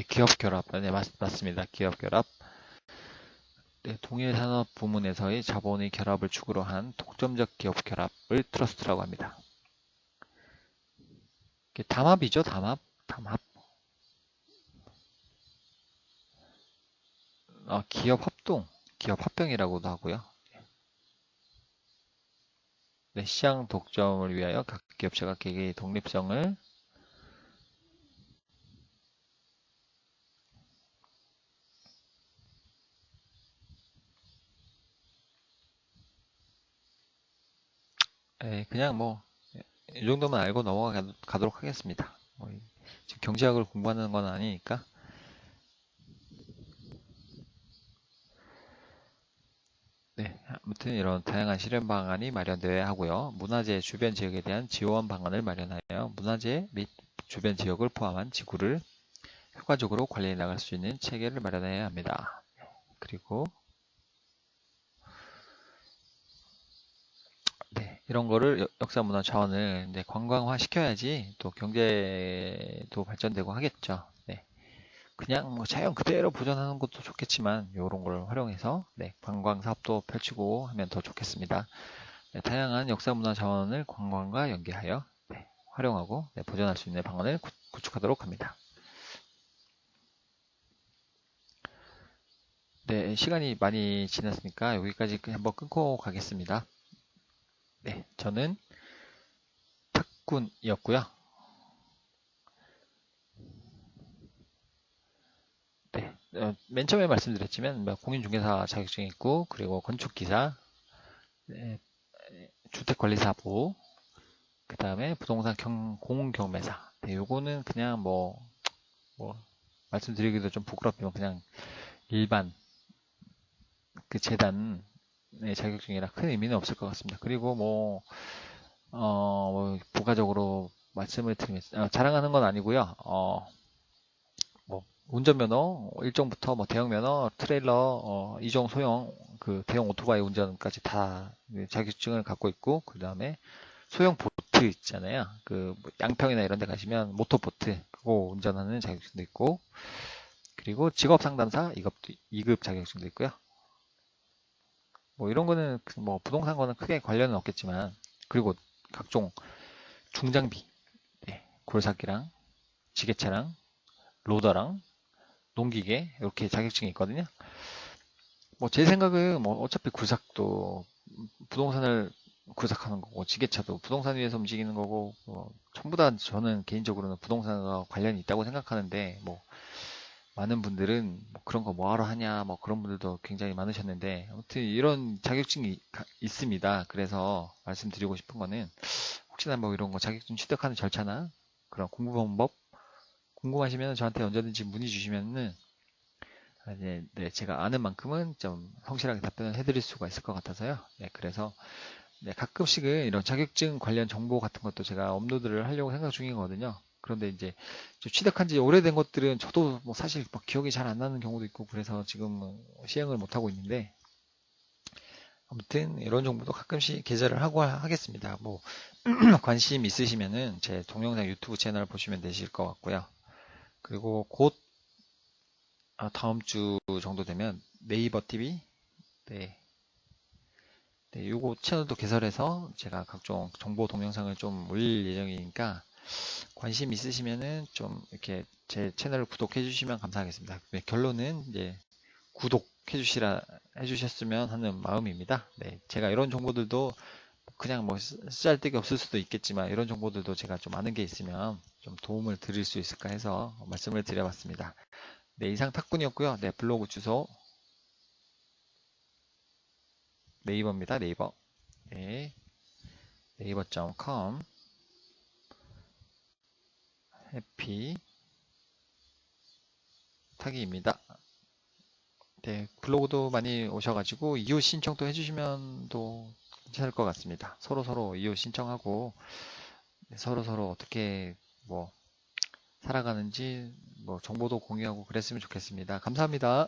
기업 결합. 맞습니다. 기업 결합. 동일 산업 부문에서의 자본의 결합을 축으로 한 독점적 기업 결합을 트러스트라고 합니다. 담합이죠, 담합. 기업 합동, 기업 합병이라고도 하고요. 시장 독점을 위하여 각 기업체가 개개의 독립성을 그냥 뭐 이 정도만 알고 넘어가도록 하겠습니다. 지금 경제학을 공부하는 건 아니니까. 아무튼 이런 다양한 실현 방안이 마련되어야 하고요. 문화재 주변 지역에 대한 지원 방안을 마련하여 문화재 및 주변 지역을 포함한 지구를 효과적으로 관리해 나갈 수 있는 체계를 마련해야 합니다. 그리고 이런 거를 역사문화 자원을 관광화 시켜야지 또 경제도 발전되고 하겠죠. 그냥 뭐 자연 그대로 보존하는 것도 좋겠지만 이런 걸 활용해서 관광 사업도 펼치고 하면 더 좋겠습니다. 다양한 역사문화 자원을 관광과 연계하여 활용하고 보존할 수 있는 방안을 구축하도록 합니다. 시간이 많이 지났으니까 여기까지 한번 끊고 가겠습니다. 저는 탁군이었고요. 맨 처음에 말씀드렸지만 공인중개사 자격증이 있고 그리고 건축기사, 주택관리사부, 그 다음에 부동산 공경매사. 요거는 그냥 뭐 말씀드리기도 좀 부끄럽지만 그냥 일반 그 재단 자격증이라 큰 의미는 없을 것 같습니다. 그리고 부가적으로 말씀을 드리면 자랑하는 건 아니고요. 운전면허 1종부터 대형면허, 트레일러, 2종 소형 그 대형 오토바이 운전까지 다 자격증을 갖고 있고 그 다음에 소형 보트 있잖아요. 양평이나 이런 데 가시면 모터보트 그거 운전하는 자격증도 있고 그리고 직업상담사 2급 자격증도 있고요. 이런 거는 부동산 거는 크게 관련은 없겠지만 그리고 각종 중장비 골사기랑 지게차랑 로더랑 농기계 이렇게 자격증이 있거든요. 제 생각은 어차피 굴삭도 부동산을 굴삭하는 거고 지게차도 부동산 위에서 움직이는 거고 전부 다 저는 개인적으로는 부동산과 관련이 있다고 생각하는데 많은 분들은 뭐 그런 거 뭐하러 하냐, 뭐 그런 분들도 굉장히 많으셨는데, 아무튼 이런 자격증이 있습니다. 그래서 말씀드리고 싶은 거는, 혹시나 뭐 이런 거 자격증 취득하는 절차나 그런 공부 방법 궁금하시면 저한테 언제든지 문의 주시면은, 이제 네, 제가 아는 만큼은 좀 성실하게 답변을 해드릴 수가 있을 것 같아서요. 네, 그래서 네, 가끔씩은 이런 자격증 관련 정보 같은 것도 제가 업로드를 하려고 생각 중이거든요. 그런데 이제 좀 취득한 지 오래된 것들은 저도 뭐 사실 막 기억이 잘 안 나는 경우도 있고 그래서 지금 뭐 시행을 못 하고 있는데, 아무튼 이런 정보도 가끔씩 게재를 하고 하겠습니다. 뭐 관심 있으시면은 제 동영상 유튜브 채널 보시면 되실 것 같고요. 그리고 곧 다음 주 정도 되면 네이버 TV, 네, 네, 요거 채널도 개설해서 제가 각종 정보 동영상을 좀 올릴 예정이니까 관심 있으시면은 좀 이렇게 제 채널을 구독해 주시면 감사하겠습니다. 네, 결론은 이제 구독해 해주셨으면 하는 마음입니다. 네, 제가 이런 정보들도 그냥 뭐 쓰잘데기 없을 수도 있겠지만 이런 정보들도 제가 좀 아는 게 있으면 좀 도움을 드릴 수 있을까 해서 말씀을 드려봤습니다. 네, 이상 탁군이었고요. 네, 블로그 주소 네이버입니다. 네이버. 네, 네이버.com 해피 타기입니다. 네, 블로그도 많이 오셔가지고 이웃 신청도 해주시면 또 괜찮을 것 같습니다. 서로 이웃 신청하고 서로 어떻게 뭐 살아가는지 뭐 정보도 공유하고 그랬으면 좋겠습니다. 감사합니다.